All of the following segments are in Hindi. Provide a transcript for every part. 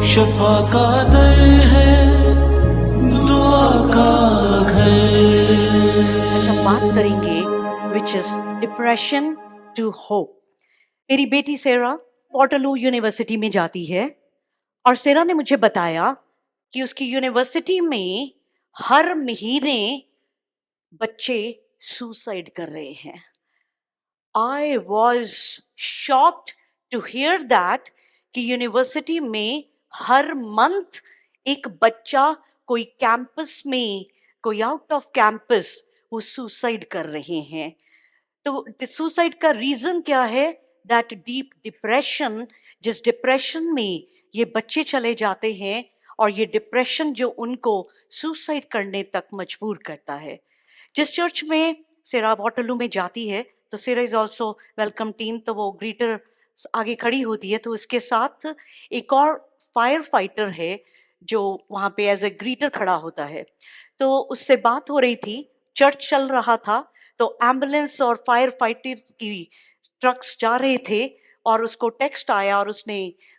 शफा का दर है, दुआ का घर। आज हम बात करेंगे which is depression to hope. मेरी बेटी सेरा वॉटरलू यूनिवर्सिटी में जाती है और सेरा ने मुझे बताया कि उसकी यूनिवर्सिटी में हर महीने बच्चे सुसाइड कर रहे हैं। I was shocked to hear that कि यूनिवर्सिटी में हर मंथ एक बच्चा कोई कैंपस में, कोई आउट ऑफ कैंपस वो सुसाइड कर रहे हैं। तो सुसाइड का रीजन क्या है? दैट डीप डिप्रेशन, जिस डिप्रेशन में ये बच्चे चले जाते हैं और ये डिप्रेशन जो उनको सुसाइड करने तक मजबूर करता है। जिस चर्च में सेरा वॉटरलू में जाती है, तो सेरा इज ऑल्सो वेलकम टीम, तो वो ग्रीटर आगे खड़ी होती है, तो उसके साथ एक और फायर फाइटर है जो वहाँ पे एज ए ग्रीटर खड़ा होता है। तो उससे बात हो रही थी, चर्च चल रहा था, तो एम्बुलेंस और फायर फाइटर की ट्रक्स जा रहे थे और उसको टेक्स्ट आया और उसने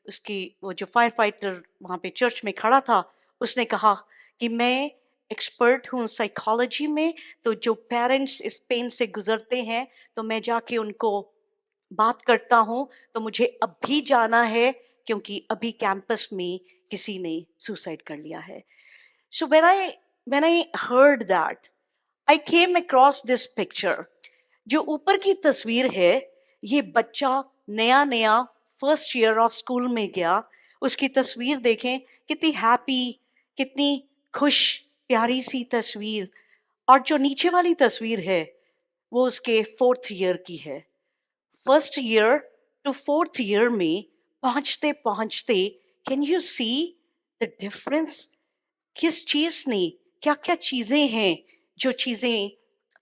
उसकी वो जो फायर फाइटर वहाँ पे चर्च में खड़ा था, उसने कहा कि मैं एक्सपर्ट हूँ साइकोलॉजी में, तो जो पेरेंट्स इस पेन से गुजरते हैं तो मैं जाके उनको बात करता हूँ, तो मुझे अभी जाना है क्योंकि अभी कैंपस में किसी ने सुसाइड कर लिया है। So when I heard that, I came across this picture. जो ऊपर की तस्वीर है, ये बच्चा नया नया फर्स्ट ईयर ऑफ स्कूल में गया, उसकी तस्वीर देखें, कितनी हैप्पी, कितनी खुश, प्यारी सी तस्वीर। और जो नीचे वाली तस्वीर है वो उसके फोर्थ ईयर की है। First year to fourth year में पहुंचते पहुंचते can you see the difference? किस चीज ने, क्या क्या चीजें हैं जो चीजें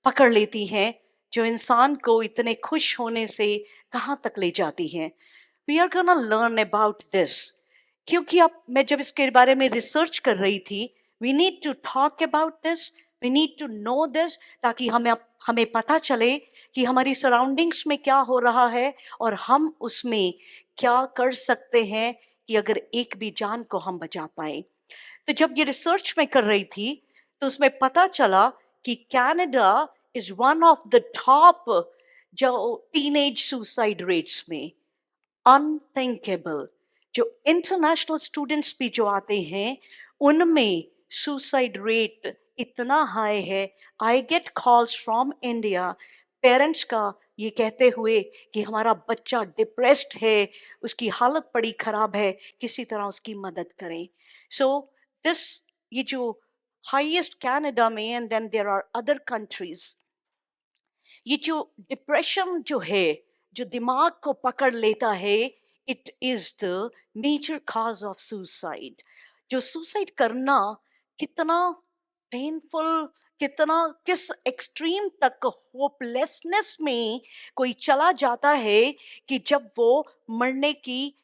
पकड़ लेती हैं, जो इंसान को इतने खुश होने से कहाँ तक ले जाती हैं। We are gonna learn about this, क्योंकि अब मैं जब इसके बारे में रिसर्च कर रही थी, we need to talk about this, we need to know this, ताकि हमें पता चले कि हमारी सराउंडिंग्स में क्या हो रहा है और हम उसमें क्या कर सकते हैं कि अगर एक भी जान को हम बचा पाए। तो जब ये रिसर्च में कर रही थी, तो उसमें पता चला कि Canada is one of the top जो टीनेज सुसाइड रेट्स में। अनथिंकेबल। जो इंटरनेशनल स्टूडेंट्स भी जो आते हैं, उनमें सुसाइड रेट इतना हाई है। I get calls from India, parents का ये कहते हुए कि हमारा बच्चा डिप्रेस्ड है, उसकी हालत बड़ी खराब है, किसी तरह उसकी मदद करें। सो दिस, ये जो हाईएस्ट कनाडा में, and then there are other countries, ये जो डिप्रेशन जो है, जो दिमाग को पकड़ लेता है, it is the major cause of suicide. जो सुसाइड करना कितना पेनफुल, कितना किस एक्सट्रीम तक होपलेसनेस में कोई चला जाता है कि जब वो मरने की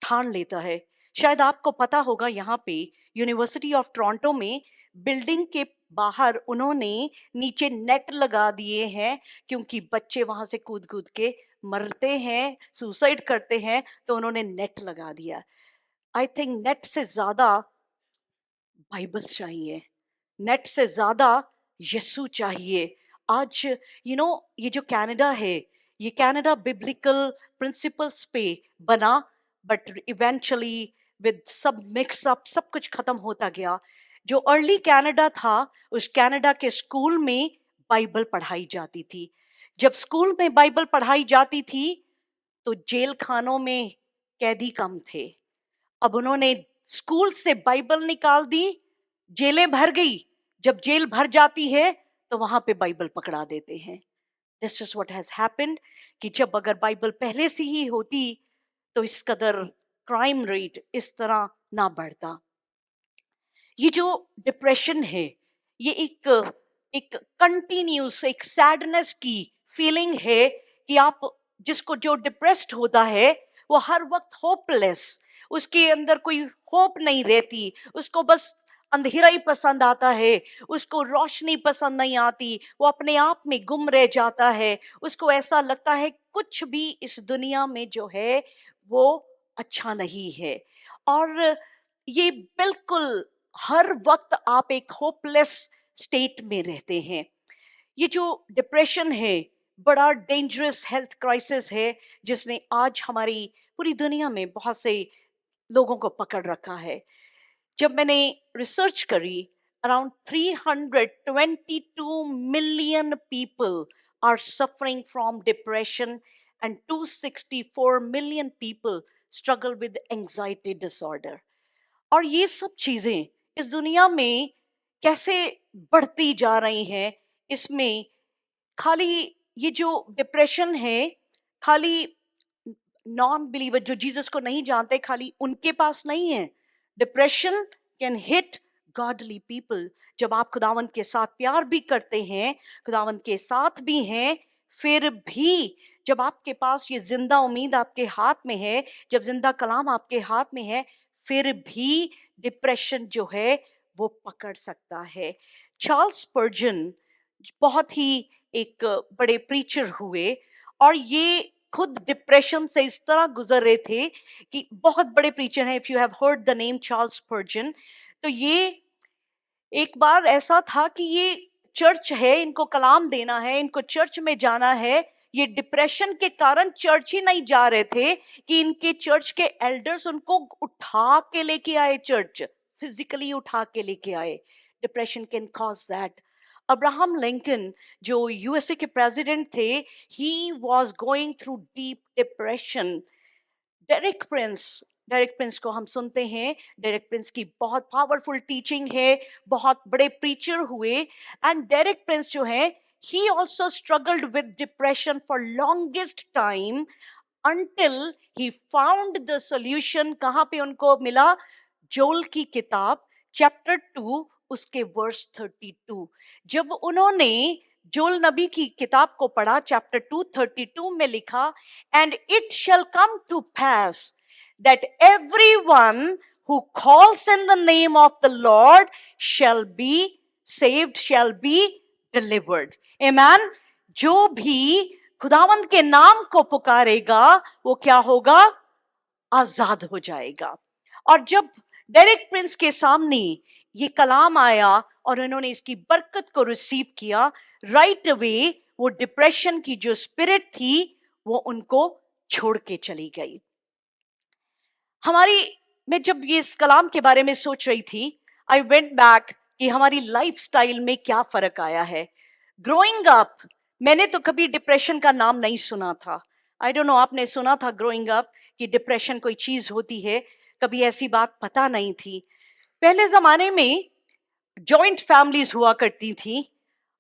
ठान लेता है। शायद आपको पता होगा, यहाँ पे यूनिवर्सिटी ऑफ टोरंटो में बिल्डिंग के बाहर उन्होंने नीचे नेट लगा दिए हैं, क्योंकि बच्चे वहां से कूद कूद के मरते हैं, सुसाइड करते हैं, तो उन्होंने नेट लगा दिया। आई थिंक नेट से ज्यादा बाइबल चाहिए, नेट से ज्यादा यीशु चाहिए। आज ये जो कनाडा है, ये कनाडा बिब्लिकल प्रिंसिपल्स पे बना, बट इवेंचुअली विद सब मिक्स अप सब कुछ खत्म होता गया। जो अर्ली कनाडा था, उस कनाडा के स्कूल में बाइबल पढ़ाई जाती थी। जब स्कूल में बाइबल पढ़ाई जाती थी, तो जेल खानों में कैदी कम थे। अब उन्होंने स्कूल से बाइबल निकाल दी, जेलें भर गई। जब जेल भर जाती है तो वहां पे बाइबल पकड़ा देते हैं। This is what has happened, कि जब अगर बाइबल पहले से ही होती तो इस कदर क्राइम रेट इस तरह ना बढ़ता। ये जो डिप्रेशन है, ये एक एक कंटिन्यूस एक सैडनेस की फीलिंग है कि आप, जिसको जो डिप्रेस्ड होता है, वो हर वक्त होपलेस, उसके अंदर कोई होप नहीं रहती, उसको बस अंधेरा ही पसंद आता है, उसको रोशनी पसंद नहीं आती, वो अपने आप में गुम रह जाता है। उसको ऐसा लगता है कुछ भी इस दुनिया में जो है वो अच्छा नहीं है। और ये बिल्कुल हर वक्त आप एक होपलेस स्टेट में रहते हैं। ये जो डिप्रेशन है, बड़ा डेंजरस हेल्थ क्राइसिस है, जिसने आज हमारी पूरी दुनिया में बहुत से लोगों को पकड़ रखा है। जब मैंने रिसर्च करी, around 322 million people are suffering from depression and 264 million people struggle with anxiety disorder. और ये सब चीजें इस दुनिया में कैसे बढ़ती जा रही हैं, इसमें खाली ये जो डिप्रेशन है, खाली नॉन बिलीवर जो जीसस को नहीं जानते, खाली उनके पास नहीं है। Depression can hit godly people. जब आप खुदावन के साथ प्यार भी करते हैं, खुदावन के साथ भी हैं, फिर भी जब आपके पास ये जिंदा उम्मीद आपके हाथ में है, जब जिंदा कलाम आपके हाथ में है, फिर भी डिप्रेशन जो है वो पकड़ सकता है। चार्ल्स स्पर्जन बहुत ही एक बड़े प्रीचर हुए, और ये खुद डिप्रेशन से इस तरह गुजर रहे थे कि बहुत बड़े प्रीचर हैं। If you have heard the name Charles Spurgeon, तो ये एक बार ऐसा था कि ये चर्च है, इनको कलाम देना है, इनको चर्च में जाना है। ये डिप्रेशन के कारण चर्च ही नहीं जा रहे थे कि इनके चर्च के एल्डर्स उनको उठा के लेके आए, चर्च फिजिकली उठा के लेके आए। Depression can cause that. Abraham Lincoln जो यूएसए के प्रेसिडेंट थे, he was going through deep depression. Derek Prince को हम सुनते हैं। डेरिक प्रिंस की बहुत पावरफुल टीचिंग है, बहुत बड़े प्रीचर हुए। एंड डेरिक प्रिंस जो है, he also struggled with depression for longest time until he found the solution। कहाँ पे उनको मिला? जोल की किताब चैप्टर 2 उसके वर्स 32। जब उन्होंने जोल नबी की किताब को पढ़ा, चैप्टर 2 32 में लिखा, and it shall come to pass that everyone who calls in the name of the Lord shall be saved, shall be delivered। Amen। जो भी खुदावंद के नाम को पुकारेगा वो क्या होगा? आजाद हो जाएगा। और जब डेरिक प्रिंस के सामने ये कलाम आया और उन्होंने इसकी बरकत को रिसीव किया, राइट अवे वो डिप्रेशन की जो स्पिरिट थी वो उनको छोड़ के चली गई। मैं जब ये इस कलाम के बारे में सोच रही थी, आई वेंट बैक कि हमारी लाइफस्टाइल में क्या फर्क आया है। ग्रोइंग अप, मैंने तो कभी डिप्रेशन का नाम नहीं सुना था। आई डोंट नो, आपने सुना था ग्रोइंग अप कि डिप्रेशन कोई चीज होती है? कभी ऐसी बात पता नहीं थी। पहले जमाने में जॉइंट फैमिलीज हुआ करती थी।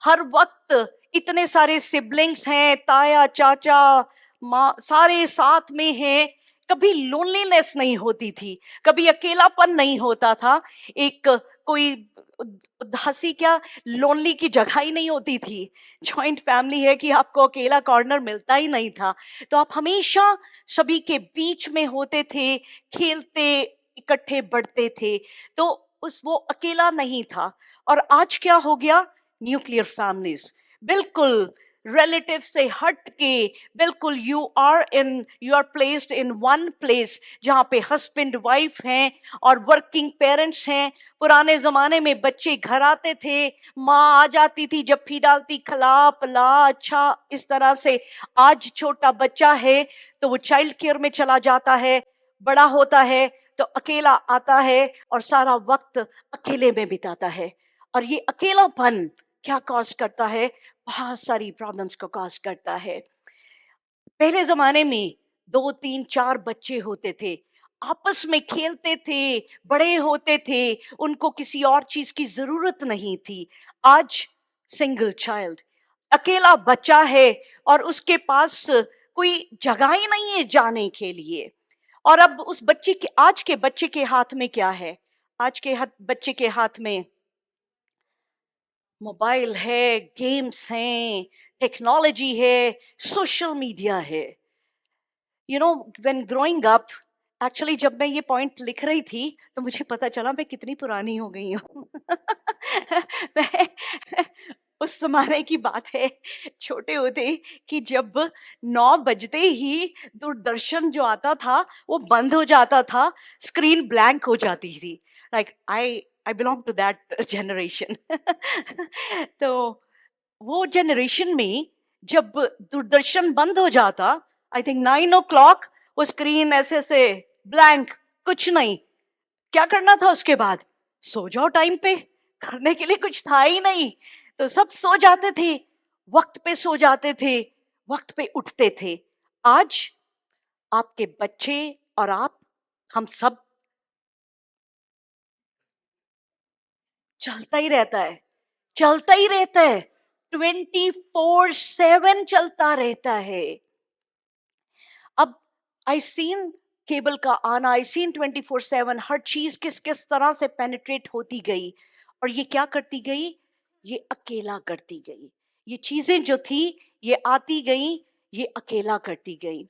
हर वक्त इतने सारे सिबलिंग्स हैं, ताया चाचा माँ सारे साथ में हैं। कभी लोनलीनेस नहीं होती थी, कभी अकेलापन नहीं होता था। एक कोई उदासी क्या, लोनली की जगह ही नहीं होती थी। जॉइंट फैमिली है कि आपको अकेला कॉर्नर मिलता ही नहीं था। तो आप हमेशा सभी के बीच में होते थे, खेलते इकट्ठे बढ़ते थे, तो वो अकेला नहीं था। और आज क्या हो गया? न्यूक्लियर फैमिलीज, बिल्कुल रिलेटिव से हट के, बिल्कुल you are placed in one place, जहाँ पे हस्बैंड वाइफ हैं और वर्किंग पेरेंट्स हैं। पुराने जमाने में बच्चे घर आते थे, माँ आ जाती थी, जप्फी डालती, खला पला अच्छा इस तरह से। आज छोटा बच्चा है तो वो चाइल्ड केयर में चला जाता है, बड़ा होता है तो अकेला आता है और सारा वक्त अकेले में बिताता है। और ये अकेलापन क्या कॉज करता है? बहुत सारी प्रॉब्लम्स को कॉज करता है। पहले जमाने में 2 3 4 बच्चे होते थे, आपस में खेलते थे, बड़े होते थे, उनको किसी और चीज की जरूरत नहीं थी। आज सिंगल चाइल्ड, अकेला बच्चा है और उसके पास कोई जगह ही नहीं है जाने के लिए। और अब उस बच्चे के, आज के बच्चे के हाथ में क्या है? आज के बच्चे के हाथ में मोबाइल है, गेम्स हैं, टेक्नोलॉजी है, सोशल मीडिया है। You know, when growing up, actually जब मैं ये पॉइंट लिख रही थी तो मुझे पता चला मैं कितनी पुरानी हो गई हूँ। मैं उस ज़माने की बात है, छोटे होते, कि जब 9 बजते ही दूरदर्शन जो आता था, वो बंद हो जाता था, स्क्रीन ब्लैंक हो जाती थी। Like I belong to that generation. तो वो जनरेशन में जब दूरदर्शन बंद हो जाता, आई थिंक 9 ओ क्लॉक, वो स्क्रीन ऐसे-ऐसे ब्लैंक, कुछ नहीं। क्या करना था उसके बाद? सो जाओ टाइम पे, करने के लिए कुछ था ही नहीं। तो सब सो जाते थे, वक्त पे सो जाते थे, वक्त पे उठते थे। आज आपके बच्चे और आप, हम सब, चलता ही रहता है, चलता ही रहता है, 24/7 चलता रहता है। अब आई सीन केबल का आना, आई सीन 24/7 हर चीज किस किस तरह से पेनिट्रेट होती गई, और ये क्या करती गई? ये अकेला करती गई। ये चीजें जो थी, ये आती गई, ये अकेला करती गई।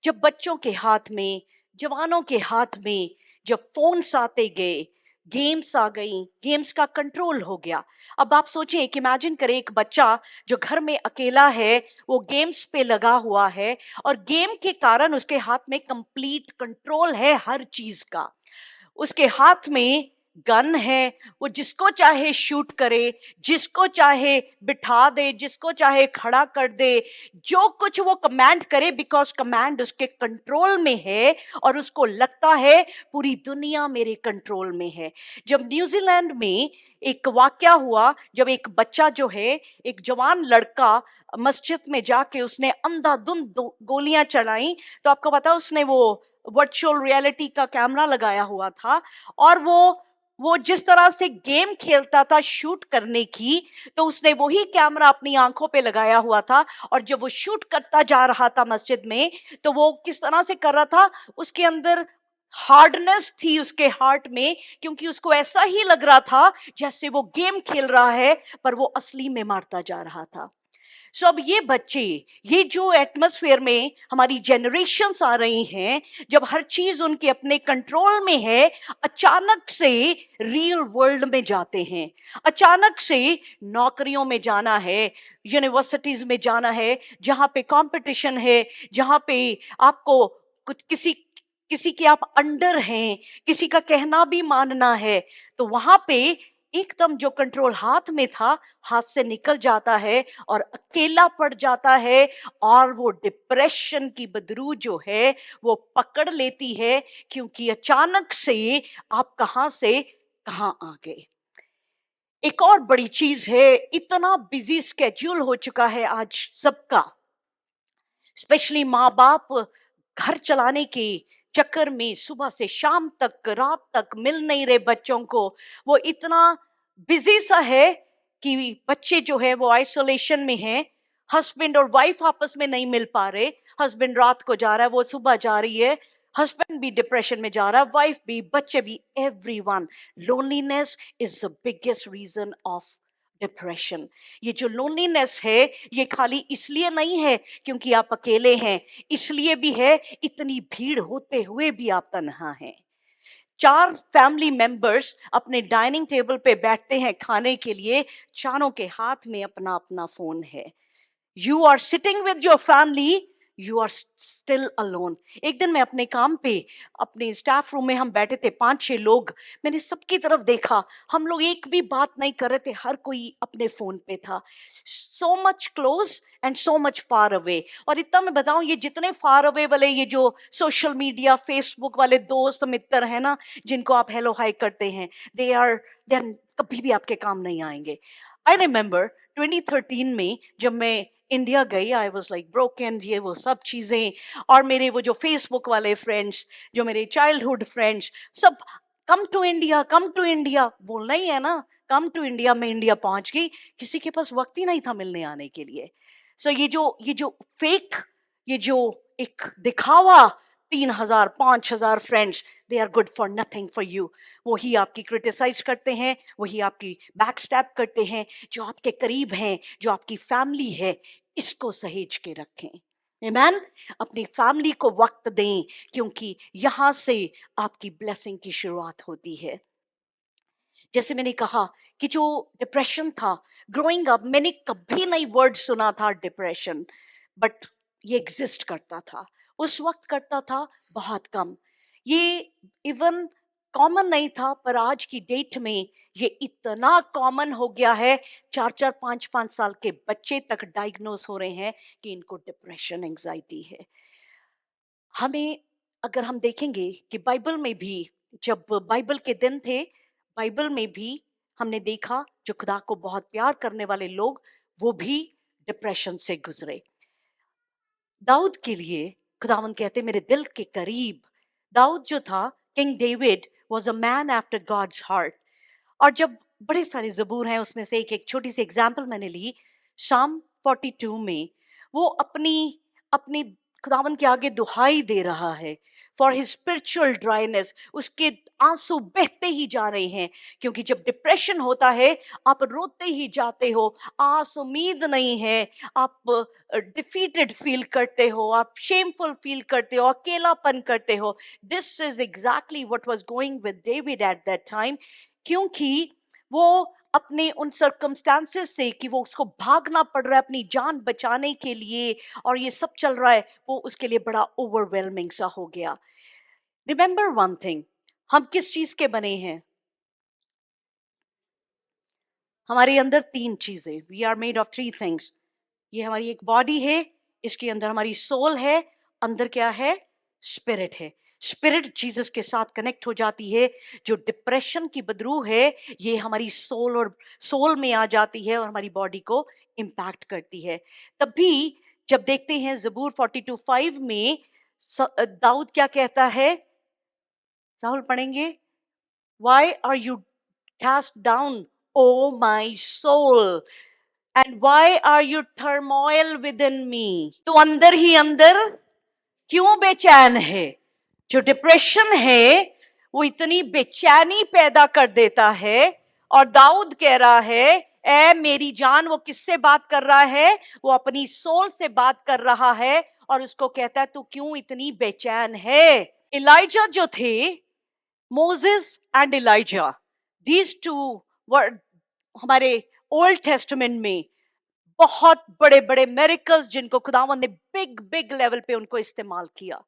जब बच्चों के हाथ में, जवानों के हाथ में जब फोन्स आते गए, गेम्स आ गई, गेम्स का कंट्रोल हो गया। अब आप सोचें, एक इमेजिन करें, एक बच्चा जो घर में अकेला है, वो गेम्स पे लगा हुआ है, और गेम के कारण उसके हाथ में कंप्लीट कंट्रोल है हर चीज का। उसके हाथ में गन है, वो जिसको चाहे शूट करे, जिसको चाहे बिठा दे, जिसको चाहे खड़ा कर दे, जो कुछ वो कमांड करे, बिकॉज कमांड उसके कंट्रोल में है, और उसको लगता है पूरी दुनिया मेरे कंट्रोल में है। जब न्यूजीलैंड में एक वाकया हुआ, जब एक बच्चा जो है, एक जवान लड़का, मस्जिद में जाके उसने अंधाधुंध गोलियां चलाई, तो आपको पता, उसने वो वर्चुअल रियलिटी का कैमरा लगाया हुआ था, और वो जिस तरह से गेम खेलता था शूट करने की, तो उसने वही कैमरा अपनी आंखों पे लगाया हुआ था, और जब वो शूट करता जा रहा था मस्जिद में, तो वो किस तरह से कर रहा था, उसके अंदर हार्डनेस थी उसके हार्ट में, क्योंकि उसको ऐसा ही लग रहा था जैसे वो गेम खेल रहा है, पर वो असली में मारता जा रहा था। सो अब ये बच्चे, ये जो एटमॉस्फेयर में हमारी जनरेशन्स आ रही हैं, जब हर चीज उनके अपने कंट्रोल में है, अचानक से रियल वर्ल्ड में जाते हैं, अचानक से नौकरियों में जाना है, यूनिवर्सिटीज में जाना है, जहां पे कंपटीशन है, जहां पे आपको कुछ किसी किसी के आप अंडर हैं, किसी का कहना भी मानना है, तो वहां पे एकदम जो कंट्रोल हाथ में था, हाथ से निकल जाता है, और अकेला पड़ जाता है, और वो डिप्रेशन की बदरू जो है, वो पकड़ लेती है, क्योंकि अचानक से आप कहां से कहां आ गए। एक और बड़ी चीज है, इतना बिजी स्केड्यूल हो चुका है आज सबका, स्पेशली माँ बाप घर चलाने के चक्कर में सुबह से शाम तक, रात तक मिल नहीं रहे बच्चों को। वो इतना बिजी सा है कि बच्चे जो है वो आइसोलेशन में हैं, हस्बैंड और वाइफ आपस में नहीं मिल पा रहे। हस्बैंड रात को जा रहा है, वो सुबह जा रही है, हस्बैंड भी डिप्रेशन में जा रहा है, वाइफ भी, बच्चे भी, everyone. Loneliness is the biggest reason of depression. ये जो लोनलीनेस है, ये खाली इसलिए नहीं है क्योंकि आप अकेले हैं, इसलिए भी है इतनी भीड़ होते हुए भी आप तन्हा हैं। 4 फैमिली मेंबर्स अपने डाइनिंग टेबल पे बैठते हैं खाने के लिए, चारों के हाथ में अपना अपना फोन है। You are sitting with your family, you are still alone. एक दिन मैं अपने काम पे, अपने स्टाफ रूम में हम बैठे थे, 5-6 लोग, मैंने सबकी तरफ देखा, हम लोग एक भी बात नहीं कर रहे थे, हर कोई अपने फोन पे था। So much close and so much far away. और इतना मैं बताऊं, ये जितने फार अवे वाले, ये जो सोशल मीडिया फेसबुक वाले दोस्त मित्र हैं ना, जिनको आप हेलो हाई करते हैं, दे आर कभी भी आपके काम नहीं आएंगे। आई रिमेम्बर 2013 में जब मैं इंडिया गई, आई वॉज लाइक ब्रोकन, ये वो सब चीज़ें, और मेरे वो जो फेसबुक वाले फ्रेंड्स, जो मेरे चाइल्डहुड फ्रेंड्स, सब come to India, come to India बोलना ही है ना, कम टू इंडिया। मैं इंडिया पहुंच गई, किसी के पास वक्त ही नहीं था मिलने आने के लिए। सो ये जो फेक, ये जो एक दिखावा, 3,000 5,000 friends, they are good for nothing for you. वही आपकी क्रिटिसाइज करते हैं, वही आपकी बैक स्टैप करते हैं। जो आपके करीब हैं, जो आपकी फैमिली है, इसको सहेज के रखें। आमीन। अपनी फैमिली को वक्त दें, क्योंकि यहां से आपकी ब्लेसिंग की शुरुआत होती है। जैसे मैंने कहा कि जो डिप्रेशन था, ग्रोइंग अप मैंने कभी नहीं वर्ड सुना था डिप्रेशन, बट ये एग्जिस्ट करता था, उस वक्त करता था, बहुत कम। ये इवन कॉमन नहीं था, पर आज की डेट में ये इतना कॉमन हो गया है। 4-4 5-5 साल के बच्चे तक डायग्नोज हो रहे हैं कि इनको डिप्रेशन एंजाइटी है। हमें, अगर हम देखेंगे कि बाइबल में भी, जब बाइबल के दिन थे, बाइबल में भी हमने देखा जो खुदा को बहुत प्यार करने वाले लोग, वो भी डिप्रेशन से गुजरे। दाऊद के लिए खुदावंद कहते मेरे दिल के करीब। दाऊद जो था, king David was a man after God's heart. और जब बड़े सारे जबूर हैं, उसमें से एक एक छोटी सी एग्जाम्पल मैंने ली। शाम 42 में वो अपनी अपनी खुदावंद के आगे दुहाई दे रहा है फॉर हिज स्पिरिचुअल ड्राइनेस। उसके आंसू बहते ही जा रहे हैं, क्योंकि जब डिप्रेशन होता है आप रोते ही जाते हो, आस उम्मीद नहीं है, आप डिफीटेड फील करते हो, आप शेमफुल फील करते हो, अकेलापन करते हो। This is exactly what was going with David at that time, क्योंकि वो अपने उन सर्कमस्टांसेस से कि वो उसको भागना पड़ रहा है अपनी जान बचाने के लिए, और ये सब चल रहा है, वो उसके लिए बड़ा ओवरवेलमिंग सा हो गया। रिमेंबर वन थिंग, हम किस चीज के बने हैं? हमारे अंदर 3 चीजें, we are made of 3 things. ये हमारी एक बॉडी है, इसके अंदर हमारी सोल है, अंदर क्या है? स्पिरिट है। स्पिरिट जीसस के साथ कनेक्ट हो जाती है। जो डिप्रेशन की बदरू है, ये हमारी सोल में आ जाती है और हमारी बॉडी को इम्पैक्ट करती है। तभी जब देखते हैं जबूर 42:5 में दाऊद क्या कहता है? राहुल पढ़ेंगे, Why are you cast down, O my soul? And why are you turmoil within me? तो अंदर ही अंदर क्यों बेचैन है? जो डिप्रेशन है वो इतनी बेचैनी पैदा कर देता है। और दाऊद कह रहा है, ए मेरी जान, वो किससे बात कर रहा है? वो अपनी सोल से बात कर रहा है, और उसको कहता है तू क्यों इतनी बेचैन है? इलाइजा जो थे, Moses and Elijah, these two were हमारे ओल्ड टेस्टामेंट में बहुत बड़े बड़े मिरेकल्स, जिनको खुदावंद ने बिग बिग लेवल पे उनको इस्तेमाल किया।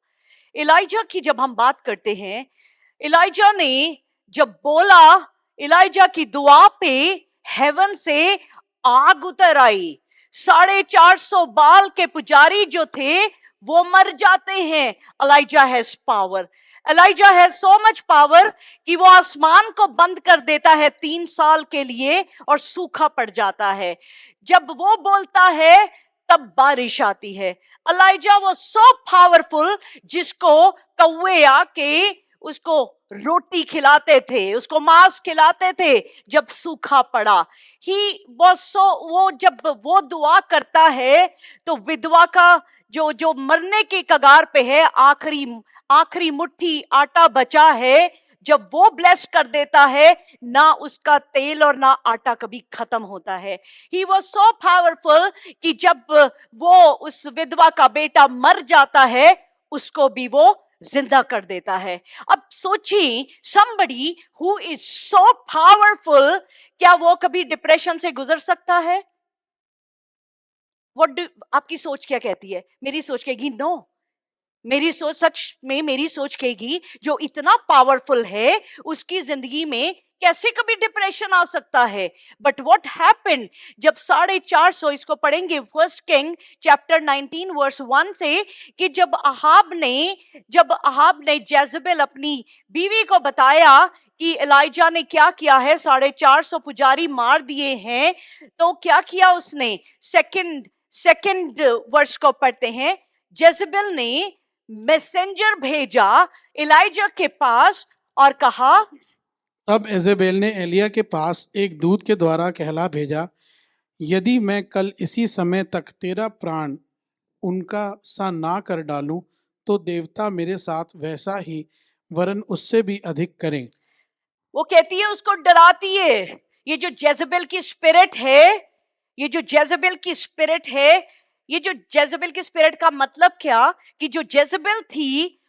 इलाइजा की जब हम बात करते हैं, इलाइजा ने जब बोला, इलाइजा की दुआ पे हेवन से आग उतर आई। 450 बाल के पुजारी जो थे वो मर जाते हैं। Elijah has power, Elijah has so much power कि वो आसमान को बंद कर देता है 3 साल के लिए और सूखा पड़ जाता है। जब वो बोलता है तब बारिश आती है। एलाइजा वो सो पावरफुल, जिसको कौवे आके उसको रोटी खिलाते थे, उसको मांस खिलाते थे जब सूखा पड़ा। ही वो जब वो दुआ करता है तो विधवा का जो मरने के कगार पे है, आखिरी मुट्ठी आटा बचा है, जब वो ब्लेस कर देता है, ना उसका तेल और ना आटा कभी खत्म होता है। ही वॉज सो पावरफुल कि जब वो उस विधवा का बेटा मर जाता है, उसको भी वो जिंदा कर देता है। अब सोचिए, somebody who is so powerful, क्या वो कभी डिप्रेशन से गुजर सकता है? आपकी सोच क्या कहती है? मेरी सोच कहेगी नो। मेरी सोच, सच में मेरी सोच कहेगी जो इतना पावरफुल है उसकी जिंदगी में कैसे कभी डिप्रेशन आ सकता है? बट व्हाट हैपेंड जब 450, इसको पढ़ेंगे 1 किंग चैप्टर 19 वर्स 1 से, कि जब अहाब ने जेजबेल अपनी बीवी को बताया कि एलाइजा ने क्या किया है, 450 पुजारी मार दिए हैं, तो क्या किया उसने? सेकंड वर्स को पढ़ते हैं। जेजबेल ने मैसेंजर भेजा एलाइजा के पास और कहा, तब इजेबेल ने एलिया के पास एक दूत के द्वारा कहला भेजा, यदि मैं कल इसी समय तक तेरा प्राण उनका सा ना कर डालूं, तो देवता मेरे साथ वैसा ही वरन उससे भी अधिक करें। वो कहती है, उसको डराती है। ये जो जेजबेल की स्पिरिट है, ये जो जेजबेल की स्पिरिट है, ये जो जेजबेल की स्पिरिट का मतलब क्या? कि जो जेजबेल थी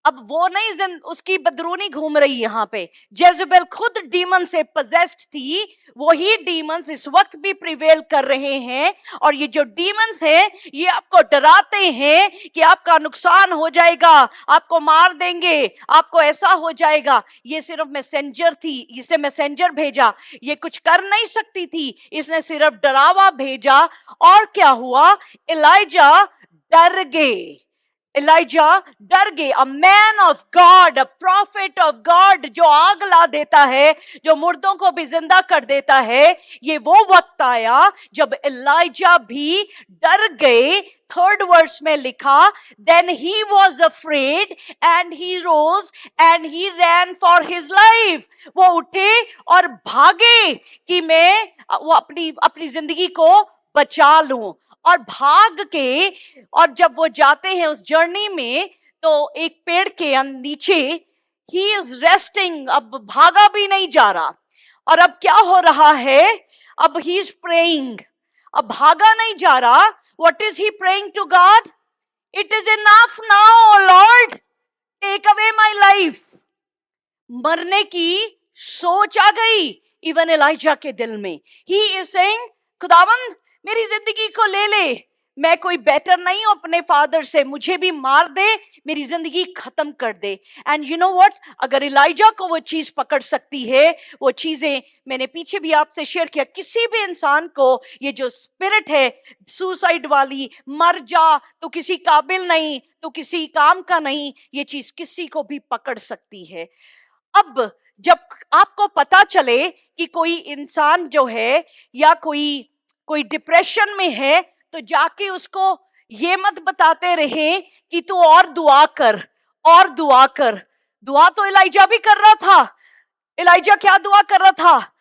अब वो नहीं, उसकी बदरूनी घूम रही यहाँ पे। जेजबेल खुद डीमन से पजेस्ड थी, वही डीमंस इस वक्त भी प्रिवेल कर रहे हैं। और ये जो डीमंस हैं ये आपको डराते हैं कि आपका नुकसान हो जाएगा, आपको मार देंगे, आपको ऐसा हो जाएगा। ये सिर्फ मैसेंजर थी, इसने मैसेंजर भेजा, ये कुछ कर नहीं सकती थी, इसने सिर्फ डरावा भेजा। और क्या हुआ, एलाइजा डर गए। एलाइजा डर गए। A man of God, a profit of God, जो आग ला देता है, जो मुर्दों को भी जिंदा कर देता है। ये वो वक्त आया जब एलाइजा भी डर गए। 3rd वर्स में लिखा, then he was afraid and he rose and he ran for his life. वो उठे और भागे कि मैं वो अपनी जिंदगी को बचा लूं। और भाग के, और जब वो जाते हैं उस जर्नी में, तो एक पेड़ के नीचे ही इज रेस्टिंग। अब भागा भी नहीं जा रहा। और अब क्या हो रहा है, अब ही इज प्रेइंग, अब भागा नहीं जा रहा। What is he praying to God, it is enough now Lord, take away my life. मरने की सोच आ गई इवन एलाइजा के दिल में। ही इज सेइंग, खुदावंद मेरी जिंदगी को ले ले, मैं कोई बेटर नहीं हूं अपने फादर से, मुझे भी मार दे, मेरी जिंदगी खत्म कर दे। एंड यू नो व्हाट, अगर एलाइजा को वो चीज पकड़ सकती है, वो चीजें मैंने पीछे भी आपसे शेयर किया, किसी भी इंसान को ये जो स्पिरिट है सुसाइड वाली, मर जा तो किसी काबिल नहीं, तो किसी काम का नहीं, ये चीज किसी को भी पकड़ सकती है। अब जब आपको पता चले कि कोई इंसान जो है या कोई डिप्रेशन में है, तो जाके उसको ये मत बताते रहे कि तू और दुआ कर, और दुआ कर। दुआ तो एलाइजा भी कर रहा था। एलाइजा क्या दुआ कर रहा था,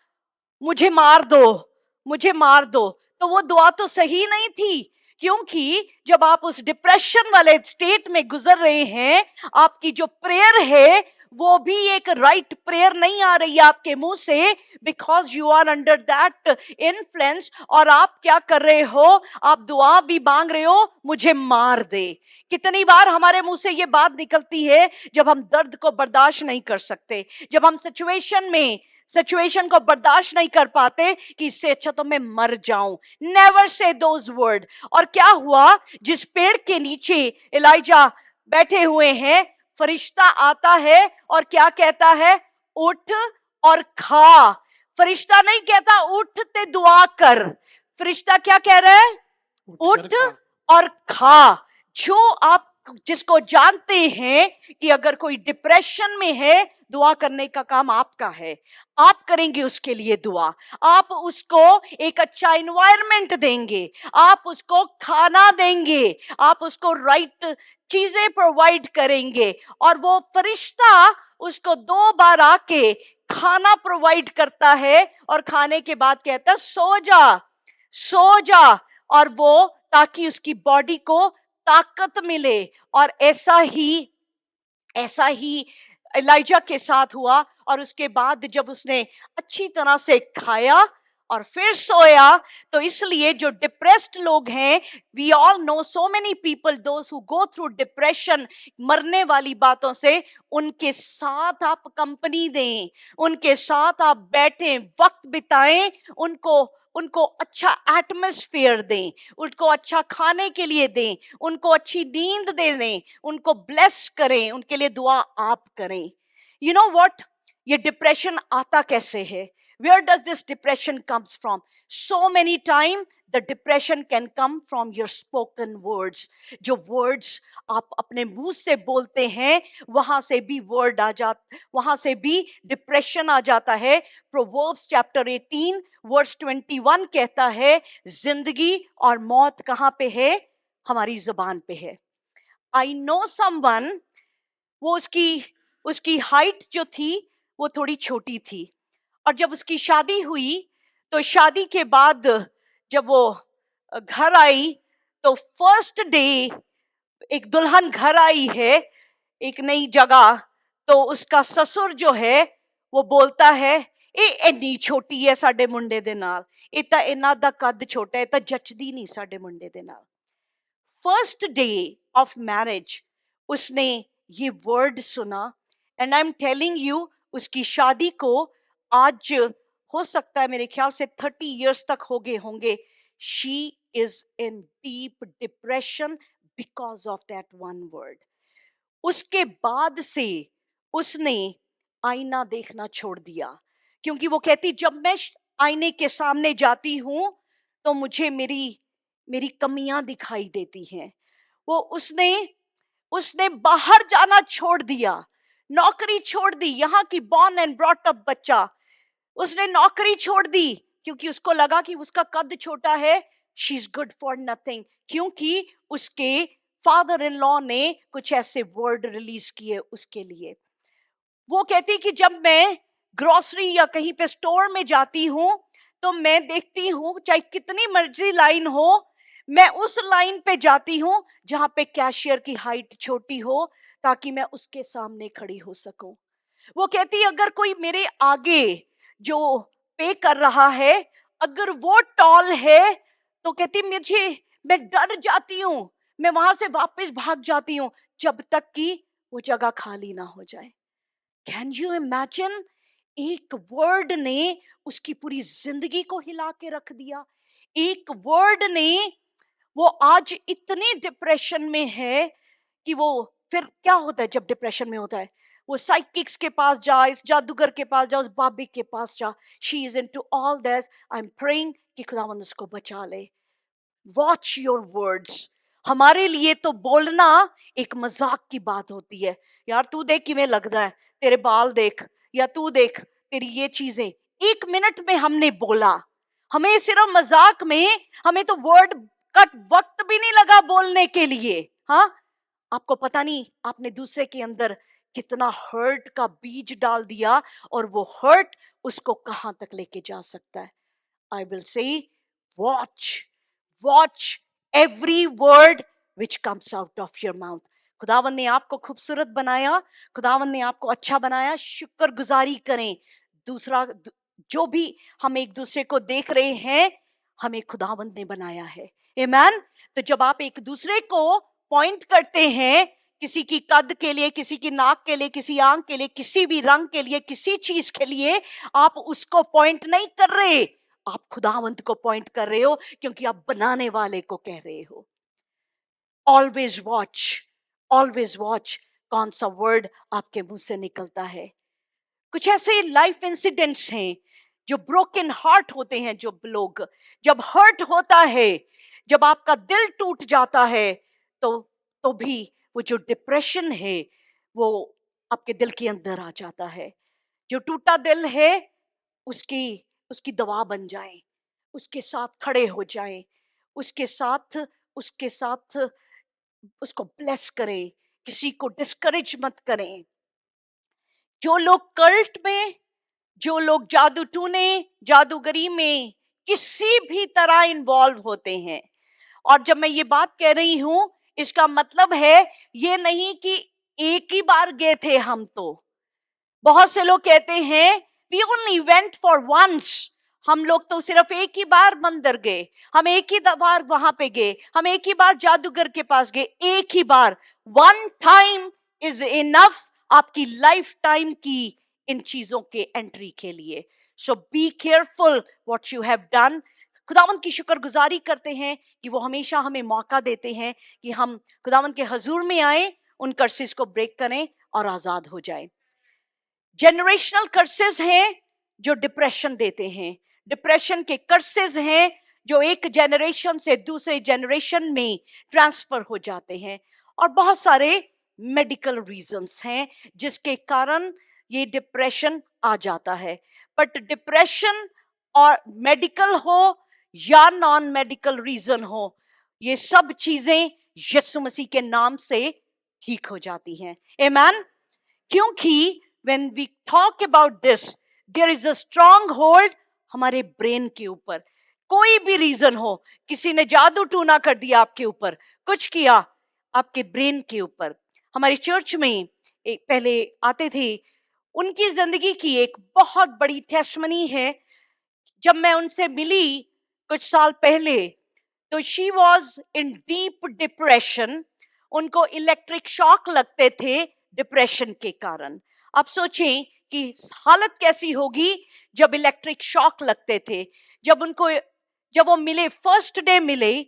मुझे मार दो, मुझे मार दो। तो वो दुआ तो सही नहीं थी, क्योंकि जब आप उस डिप्रेशन वाले स्टेट में गुजर रहे हैं, आपकी जो प्रेयर है वो भी एक राइट प्रेयर नहीं आ रही है आपके मुंह से, because you are under that influence. और आप क्या कर रहे हो, आप दुआ भी मांग रहे हो, मुझे मार दे। कितनी बार हमारे मुंह से ये बात निकलती है जब हम दर्द को बर्दाश्त नहीं कर सकते, जब हम सिचुएशन को बर्दाश्त नहीं कर पाते कि इससे अच्छा तो मैं मर जाऊं। Never say those word. और क्या हुआ, जिस पेड़ के नीचे एलाइजा बैठे हुए हैं, फरिश्ता आता है और क्या कहता है, उठ और खा। फरिश्ता नहीं कहता उठ ते दुआ कर, फरिश्ता क्या कह रहा है, उठ और खा। जो आप जिसको जानते हैं कि अगर कोई डिप्रेशन में है, दुआ करने का काम आपका है, आप करेंगे उसके लिए दुआ, आप उसको एक अच्छा एनवायरनमेंट देंगे, आप उसको खाना देंगे, आप उसको राइट चीजें प्रोवाइड करेंगे। और वो फरिश्ता उसको 2 बार आके खाना प्रोवाइड करता है और खाने के बाद कहता है सो जा, सो जा। और वो ताकि उसकी बॉडी को ताकत मिले। और ऐसा ही एलाइजा के साथ हुआ। और उसके बाद जब उसने अच्छी तरह से खाया और फिर सोया, तो इसलिए जो डिप्रेस्ड लोग हैं, we all know so many people those who go through depression, मरने वाली बातों से, उनके साथ आप कंपनी दें, उनके साथ आप बैठें, वक्त बिताएं, उनको अच्छा एटमॉस्फेयर दें, उनको अच्छा खाने के लिए दें, उनको अच्छी नींद दें, उनको ब्लेस करें, उनके लिए दुआ आप करें। यू नो व्हाट, ये डिप्रेशन आता कैसे है? Where does this depression comes from? So many times the depression can come from your spoken words. जो words आप अपने मुंह से बोलते हैं, वहां से भी वहां से भी डिप्रेशन आ जाता है। Proverbs chapter 18 verse 21 कहता है, जिंदगी और मौत कहाँ पे है? हमारी जुबान पे है। I know someone, वो उसकी हाइट जो थी वो थोड़ी छोटी थी, और जब उसकी शादी हुई, तो शादी के बाद जब वो घर आई, तो फर्स्ट डे एक दुल्हन घर आई है एक नई जगह, तो उसका ससुर जो है वो बोलता है, ए एनी छोटी है साडे मुंडे दे नाल, इन्ना दा कद छोटा है, जचदी नहीं साडे मुंडे दे नाल। फर्स्ट डे ऑफ मैरिज उसने ये वर्ड सुना, and I am telling you, उसकी शादी को आज हो सकता है मेरे ख्याल से 30 इयर्स तक हो गए होंगे. She is in deep depression because of that one word. उसके बाद से उसने आईना देखना छोड़ दिया, क्योंकि वो कहती जब मैं आईने के सामने जाती हूं तो मुझे मेरी मेरी कमियां दिखाई देती हैं. वो उसने उसने बाहर जाना छोड़ दिया, नौकरी छोड़ दी. यहाँ की बॉर्न एंड ब्रॉट अप बच्चा, उसने नौकरी छोड़ दी क्योंकि उसको लगा कि उसका कद छोटा है. She is good for nothing, क्योंकि उसके फादर इन लॉ ने कुछ ऐसे वर्ड रिलीज किए उसके लिए. वो कहती कि जब मैं ग्रोसरी या कहीं पे स्टोर में जाती हूं तो मैं देखती हूं चाहे कितनी मर्जी लाइन हो, मैं उस लाइन पे जाती हूं जहां पे कैशियर की हाइट छोटी हो ताकि मैं उसके सामने खड़ी हो सकूं. वो कहती अगर कोई मेरे आगे जो पे कर रहा है अगर वो टॉल है तो कहती मैं डर जाती हूं, मैं वहां से वापस भाग जाती हूं जब तक कि वो जगह खाली ना हो जाए. Can you imagine? एक वर्ड ने उसकी पूरी जिंदगी को हिला के रख दिया. एक वर्ड ने, वो आज इतनी डिप्रेशन में है कि वो, फिर क्या होता है जब डिप्रेशन में होता है, वो साइकिक्स के पास जा, इस जादूगर के पास जा, उस बाबी के पास जा. She is into all this. I am praying कि खुदावंद उसको बचा ले. Watch your words. हमारे लिए तो बोलना एक मजाक की बात होती है. यार तू देख किवें लगदा है, तेरे बाल देख, या तू देख तेरी ये चीजें. 1 मिनट में हमने बोला, हमें सिर्फ मजाक में, हमें तो वर्ड का वक्त भी नहीं लगा बोलने के लिए. हाँ, आपको पता नहीं आपने दूसरे के अंदर कितना हर्ट का बीज डाल दिया और वो हर्ट उसको कहां तक लेके जा सकता है. I will say watch every word which comes out of your mouth. खुदावन ने आपको खूबसूरत बनाया, खुदावन ने आपको अच्छा बनाया. शुक्रगुजारी करें. दूसरा, जो भी हम एक दूसरे को देख रहे हैं, हमें खुदावन ने बनाया है. आमीन. तो जब आप एक दूसरे को पॉइंट करते हैं, किसी की कद के लिए, किसी की नाक के लिए, किसी आंख के लिए, किसी भी रंग के लिए, किसी चीज के लिए, आप उसको पॉइंट नहीं कर रहे, आप खुदावंत को पॉइंट कर रहे हो, क्योंकि आप बनाने वाले को कह रहे हो. ऑलवेज वॉच कौन सा वर्ड आपके मुंह से निकलता है. कुछ ऐसे लाइफ इंसिडेंट्स हैं जो ब्रोकन हार्ट होते हैं. जो लोग, जब हर्ट होता है, जब आपका दिल टूट जाता है, तो भी वो जो डिप्रेशन है वो आपके दिल के अंदर आ जाता है. जो टूटा दिल है उसकी दवा बन जाए, उसके साथ खड़े हो जाए, उसके साथ उसको ब्लेस करें. किसी को डिस्करेज मत करें. जो लोग कल्ट में, जो लोग जादू टूने, जादूगरी में किसी भी तरह इन्वॉल्व होते हैं, और जब मैं ये बात कह रही हूं इसका मतलब है ये नहीं कि एक ही बार गए थे हम. तो बहुत से लोग कहते हैं we only went for once. हम लोग तो सिर्फ एक ही बार मंदिर गए, हम एक ही बार वहां पे गए, हम एक ही बार जादूगर के पास गए, एक ही बार. वन टाइम इज इनफ आपकी लाइफ टाइम की इन चीजों के एंट्री के लिए. So be careful what you have done. खुदावंत की शुक्रगुजारी करते हैं कि वो हमेशा हमें मौका देते हैं कि हम खुदावंत के हजूर में आए, उन कर्सेस को ब्रेक करें और आजाद हो जाए. जेनरेशनल कर्सेस हैं जो डिप्रेशन देते हैं. डिप्रेशन के कर्सेस हैं जो एक जनरेशन से दूसरे जनरेशन में ट्रांसफर हो जाते हैं. और बहुत सारे मेडिकल रीजंस हैं जिसके कारण ये डिप्रेशन आ जाता है. बट डिप्रेशन और मेडिकल हो या नॉन मेडिकल रीजन हो, ये सब चीजें यीशु मसीह के नाम से ठीक हो जाती हैं. आमीन. क्योंकि when we talk about this, there is a strong hold हमारे ब्रेन के ऊपर. कोई भी रीजन हो, किसी ने जादू टूना कर दिया आपके ऊपर, कुछ किया आपके ब्रेन के ऊपर. हमारी चर्च में एक पहले आते थे, उनकी जिंदगी की एक बहुत बड़ी टेस्टमनी है. जब मैं उनसे मिली कुछ साल पहले, तो she was in deep depression. उनको इलेक्ट्रिक शॉक लगते थे डिप्रेशन के कारण। आप सोचें कि हालत कैसी होगी जब इलेक्ट्रिक शॉक लगते थे, जब वो मिले, फर्स्ट डे मिले,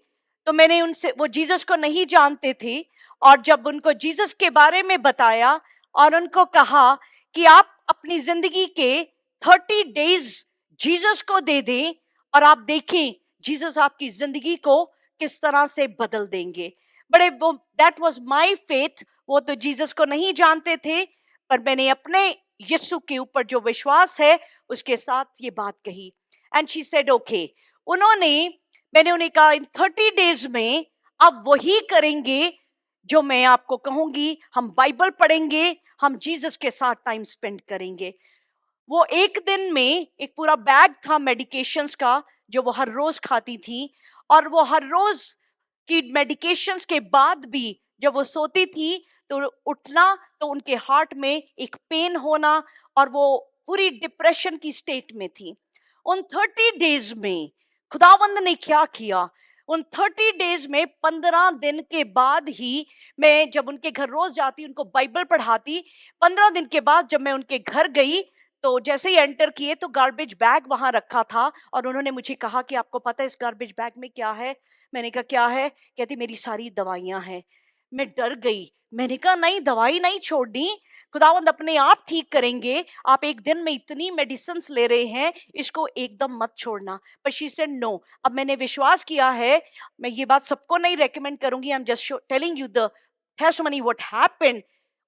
तो मैंने उनसे, वो जीसस को नहीं जानते थे, और जब उनको जीसस के बारे में बताया और उनको कहा कि आप अपनी जिंदगी के 30 डेज जीसस को दे दें और आप देखें जीसस आपकी जिंदगी को किस तरह से बदल देंगे। बड़े वो, दैट वाज माय फेथ। वो तो जीसस को नहीं जानते थे, पर मैंने अपने यीशु के ऊपर जो विश्वास है उसके साथ ये बात कही। And she said okay. मैंने उन्हें कहा इन 30 डेज में आप वही करेंगे जो मैं आपको कहूंगी, हम बाइबल पढ़ेंगे, हम जीसस के साथ टाइम स्पेंड करेंगे। वो एक दिन में एक पूरा बैग था मेडिकेशंस का जो वो हर रोज खाती थी, और वो हर रोज की मेडिकेशंस के बाद भी जब वो सोती थी तो उठना तो उनके हार्ट में एक पेन होना, और वो पूरी डिप्रेशन की स्टेट में थी। उन 30 डेज में खुदावंद ने क्या किया, उन 30 डेज में 15 दिन के बाद ही, मैं जब उनके घर रोज जाती, उनको बाइबल पढ़ाती, 15 दिन के बाद जब मैं उनके घर गई तो जैसे ही एंटर किए तो गार्बेज बैग वहां रखा था, और उन्होंने मुझे कहा कि आपको पता है इस गार्बेज बैग में क्या है? मैंने कहा क्या है? कहती मेरी सारी दवाइयां हैं। मैं डर गई। मैंने कहा नहीं, दवाई नहीं छोड़नी, खुदावंद अपने आप ठीक करेंगे, आप एक दिन में इतनी मेडिसिन ले रहे हैं, इसको एकदम मत छोड़ना। पर शी सेड नो। अब मैंने विश्वास किया है, मैं ये बात सबको नहीं रेकमेंड करूंगी, I am just telling you the testimony what happened.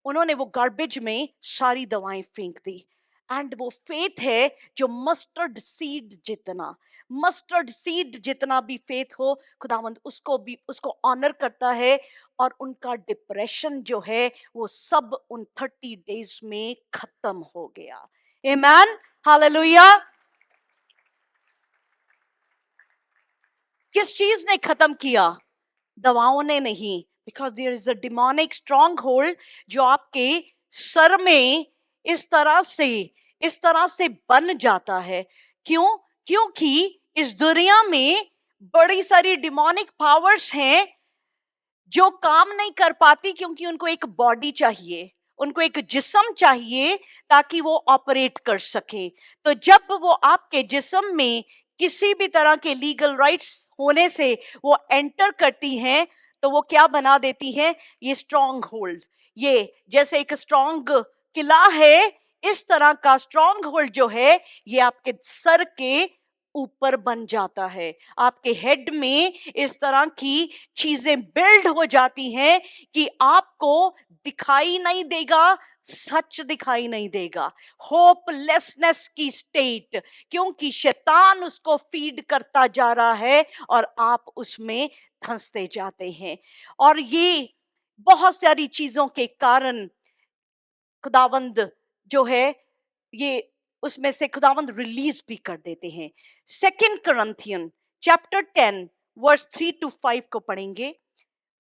उन्होंने वो गार्बेज में सारी दवाएं फेंक दी। एंड वो फेथ है जो मस्टर्ड सीड जितना भी फेथ हो, खुदावंद उसको ऑनर करता है, और उनका डिप्रेशन जो है वो सब उन 30 डेज में खत्म हो गया। Amen, hallelujah. किस चीज ने खत्म किया? दवाओं ने नहीं। Because there is a demonic stronghold जो आपके सर में इस तरह से बन जाता है। क्यों? क्योंकि इस दुनिया में बड़ी सारी डिमोनिक पावर्स हैं जो काम नहीं कर पाती, क्योंकि उनको एक बॉडी चाहिए, उनको एक जिस्म चाहिए ताकि वो ऑपरेट कर सके। तो जब वो आपके जिस्म में किसी भी तरह के लीगल राइट्स होने से वो एंटर करती हैं, तो वो क्या बना देती है? ये स्ट्रॉन्ग होल्ड। ये जैसे एक स्ट्रॉन्ग किला है, इस तरह का स्ट्रॉन्ग होल्ड जो है ये आपके सर के ऊपर बन जाता है। आपके हेड में इस तरह की चीजें बिल्ड हो जाती हैं कि आपको दिखाई नहीं देगा, सच दिखाई नहीं देगा। होपलेसनेस की स्टेट, क्योंकि शैतान उसको फीड करता जा रहा है और आप उसमें धंसते जाते हैं। और ये बहुत सारी चीजों के कारण खुदावंद जो है ये उसमें से खुदावंद रिलीज भी कर देते हैं। 2 Corinthians चैप्टर 10 वर्स 3 to 5 को पढ़ेंगे।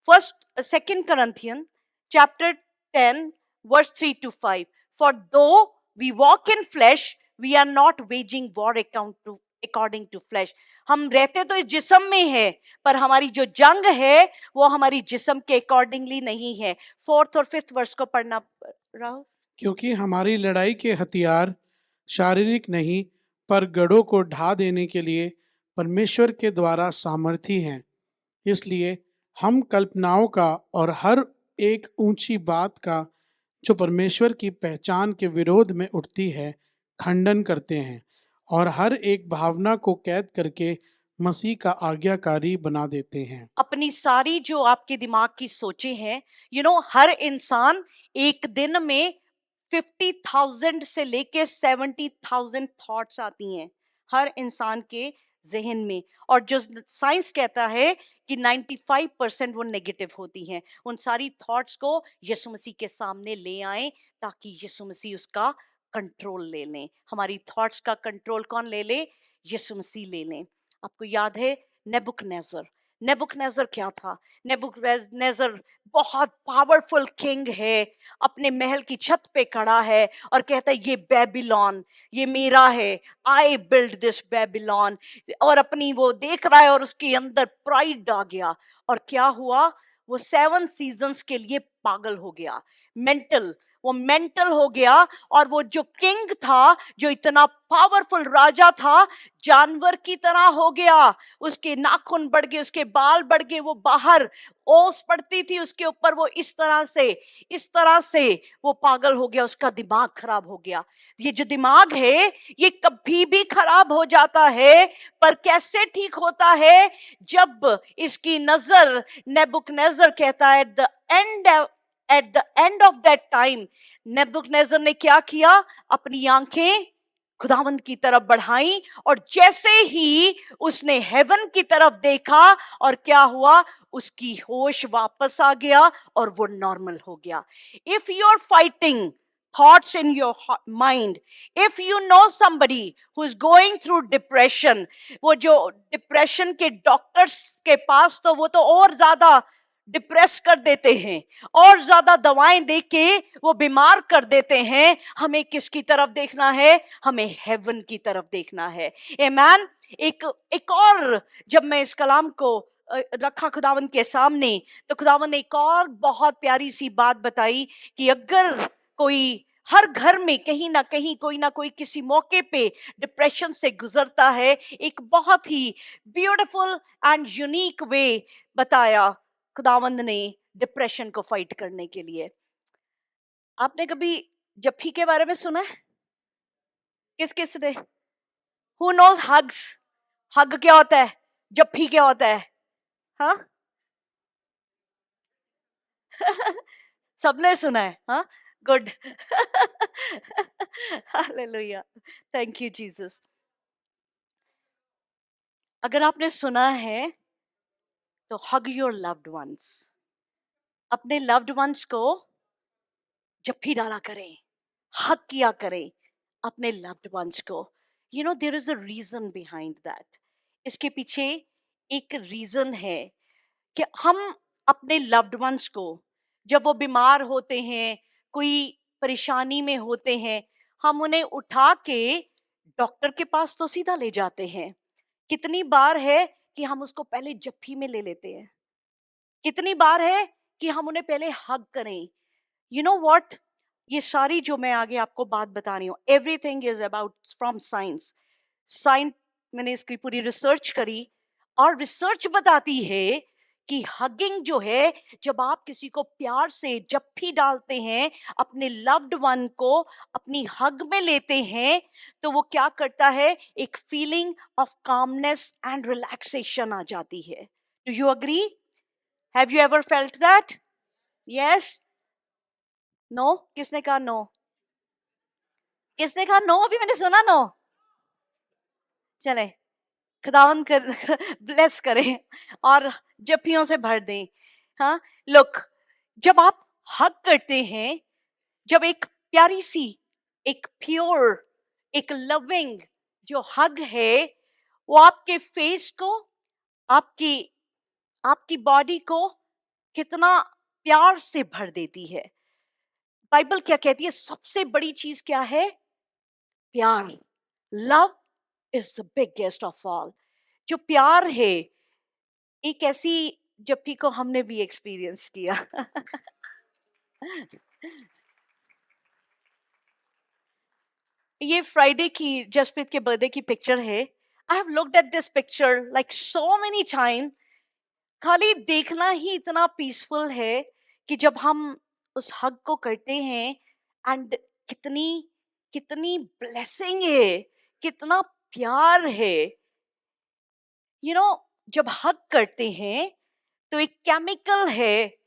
2 Corinthians chapter 10 verse 3 to 5. For though we walk in flesh, we are not waging war according to flesh. हम रहते तो इस जिस्म में है, पर हमारी जो जंग है वो हमारी जिस्म के अकॉर्डिंगली नहीं है। 4th और 5th वर्स को पढ़ना राहुल। क्योंकि हमारी लड़ाई के हथियार शारीरिक नहीं पर गढ़ों को ढा देने के लिए परमेश्वर के द्वारा सामर्थी हैं। इसलिए हम कल्पनाओं का और हर एक ऊंची बात का जो परमेश्वर की पहचान के विरोध में उठती है खंडन करते हैं, और हर एक भावना को कैद करके मसीह का आज्ञाकारी बना देते हैं। अपनी सारी जो आपके दिमाग की सोचे हैं, हर इंसान एक दिन में 50,000 से लेके 70,000 थॉट्स आती हैं हर इंसान के जहन में, और जो साइंस कहता है कि 95% वो नेगेटिव होती हैं। उन सारी थॉट्स को यीशु मसीह के सामने ले आएं ताकि यीशु मसीह उसका कंट्रोल ले लें। हमारी थॉट्स का कंट्रोल कौन ले ले? यीशु मसीह ले लें। आपको याद है नेबुकदनेस्सर क्या था? नेबुकदनेस्सर बहुत पावरफुल किंग है, अपने महल की छत पे खड़ा है और कहता है ये बेबीलोन ये मेरा है, आई बिल्ड दिस बेबीलोन, और अपनी वो देख रहा है और उसके अंदर प्राइड आ गया। और क्या हुआ? वो 7 सीजन्स के लिए पागल हो गया, वो मेंटल हो गया। और वो जो किंग था, जो इतना पावरफुल राजा था, जानवर की तरह हो गया। उसके नाखून बढ़ गए, उसके बाल बढ़ गए, वो बाहर ओस पड़ती थी उसके ऊपर, वो इस तरह से वो पागल हो गया, उसका दिमाग खराब हो गया। ये जो दिमाग है ये कभी भी खराब हो जाता है, पर कैसे ठीक होता है? जब इसकी नजर, नेबुकदनेस्सर कहता है at the end of that time, Nebuchadnezzar ने क्या किया? अपनी आंखें खुदावंद की तरफ बढ़ाई, और जैसे ही उसने हेवन की तरफ देखा, और क्या हुआ? उसकी होश वापस आ गया और वो नॉर्मल हो गया। If you are fighting thoughts in your mind, if you know somebody who is going through depression, वो जो डिप्रेशन के डॉक्टर्स के पास तो वो तो और ज्यादा डिप्रेस कर देते हैं, और ज्यादा दवाएं देके वो बीमार कर देते हैं। हमें किसकी तरफ देखना है? हमें हेवन की तरफ देखना है। आमीन। एक और, जब मैं इस कलाम को रखा खुदावंद के सामने, तो खुदावंद ने एक और बहुत प्यारी सी बात बताई कि अगर कोई, हर घर में कहीं ना कहीं कोई ना कोई किसी मौके पे डिप्रेशन से गुजरता है, एक बहुत ही ब्यूटीफुल एंड यूनिक वे बताया खुदावंद ने डिप्रेशन को फाइट करने के लिए। आपने कभी जप्फी के बारे में सुना है? किस किस ने? Who knows hugs? हग क्या होता है? जप्फी क्या होता है? हाँ सबने सुना है। हाँ, good. Hallelujah, thank you Jesus. अगर आपने सुना है तो हग योर लव्ड वंस, अपने लव्ड वंस को जप्फी डाला करें, हग किया करें अपने लव्ड वंस को। You know there is a reason behind that. इसके पीछे एक रीजन है कि हम अपने लव्ड वंस को, जब वो बीमार होते हैं, कोई परेशानी में होते हैं, हम उन्हें उठा के डॉक्टर के पास तो सीधा ले जाते हैं। कितनी बार है कि हम उसको पहले जप्फी में ले लेते हैं? कितनी बार है कि हम उन्हें पहले हग करें? यू नो व्हाट, ये सारी जो मैं आगे आपको बात बता रही हूँ, everything is about from science. Science, मैंने इसकी पूरी रिसर्च करी, और रिसर्च बताती है कि हगिंग जो है, जब आप किसी को प्यार से जप्फी डालते हैं, अपने लव्ड वन को अपनी हग में लेते हैं, तो वो क्या करता है? एक feeling of calmness and relaxation आ जाती है। Do you agree? Have you ever felt that? Yes? No? किसने कहा नो? किसने कहा नो? अभी मैंने सुना नो। चले, खुदावन कर ब्लेस करें और जप्फियों से भर दें। हाँ, लुक, जब आप हग करते हैं, जब एक प्यारी सी, एक प्योर, एक लविंग जो हग है, वो आपके फेस को, आपकी आपकी बॉडी को कितना प्यार से भर देती है। बाइबल क्या कहती है? सबसे बड़ी चीज क्या है? प्यार। Love is the biggest of all. जो प्यार है, एक ऐसी जप्फी को हमने भी एक्सपीरियंस किया। ये फ्राइडे की जसप्रीत के बर्थडे की पिक्चर है। I have looked at this picture like so many time. खाली देखना ही इतना पीसफुल है कि जब हम उस हग को करते हैं, एंड कितनी कितनी ब्लेसिंग है, कितना प्यार है। यू नो, जब हग करते हैं तो एक केमिकल है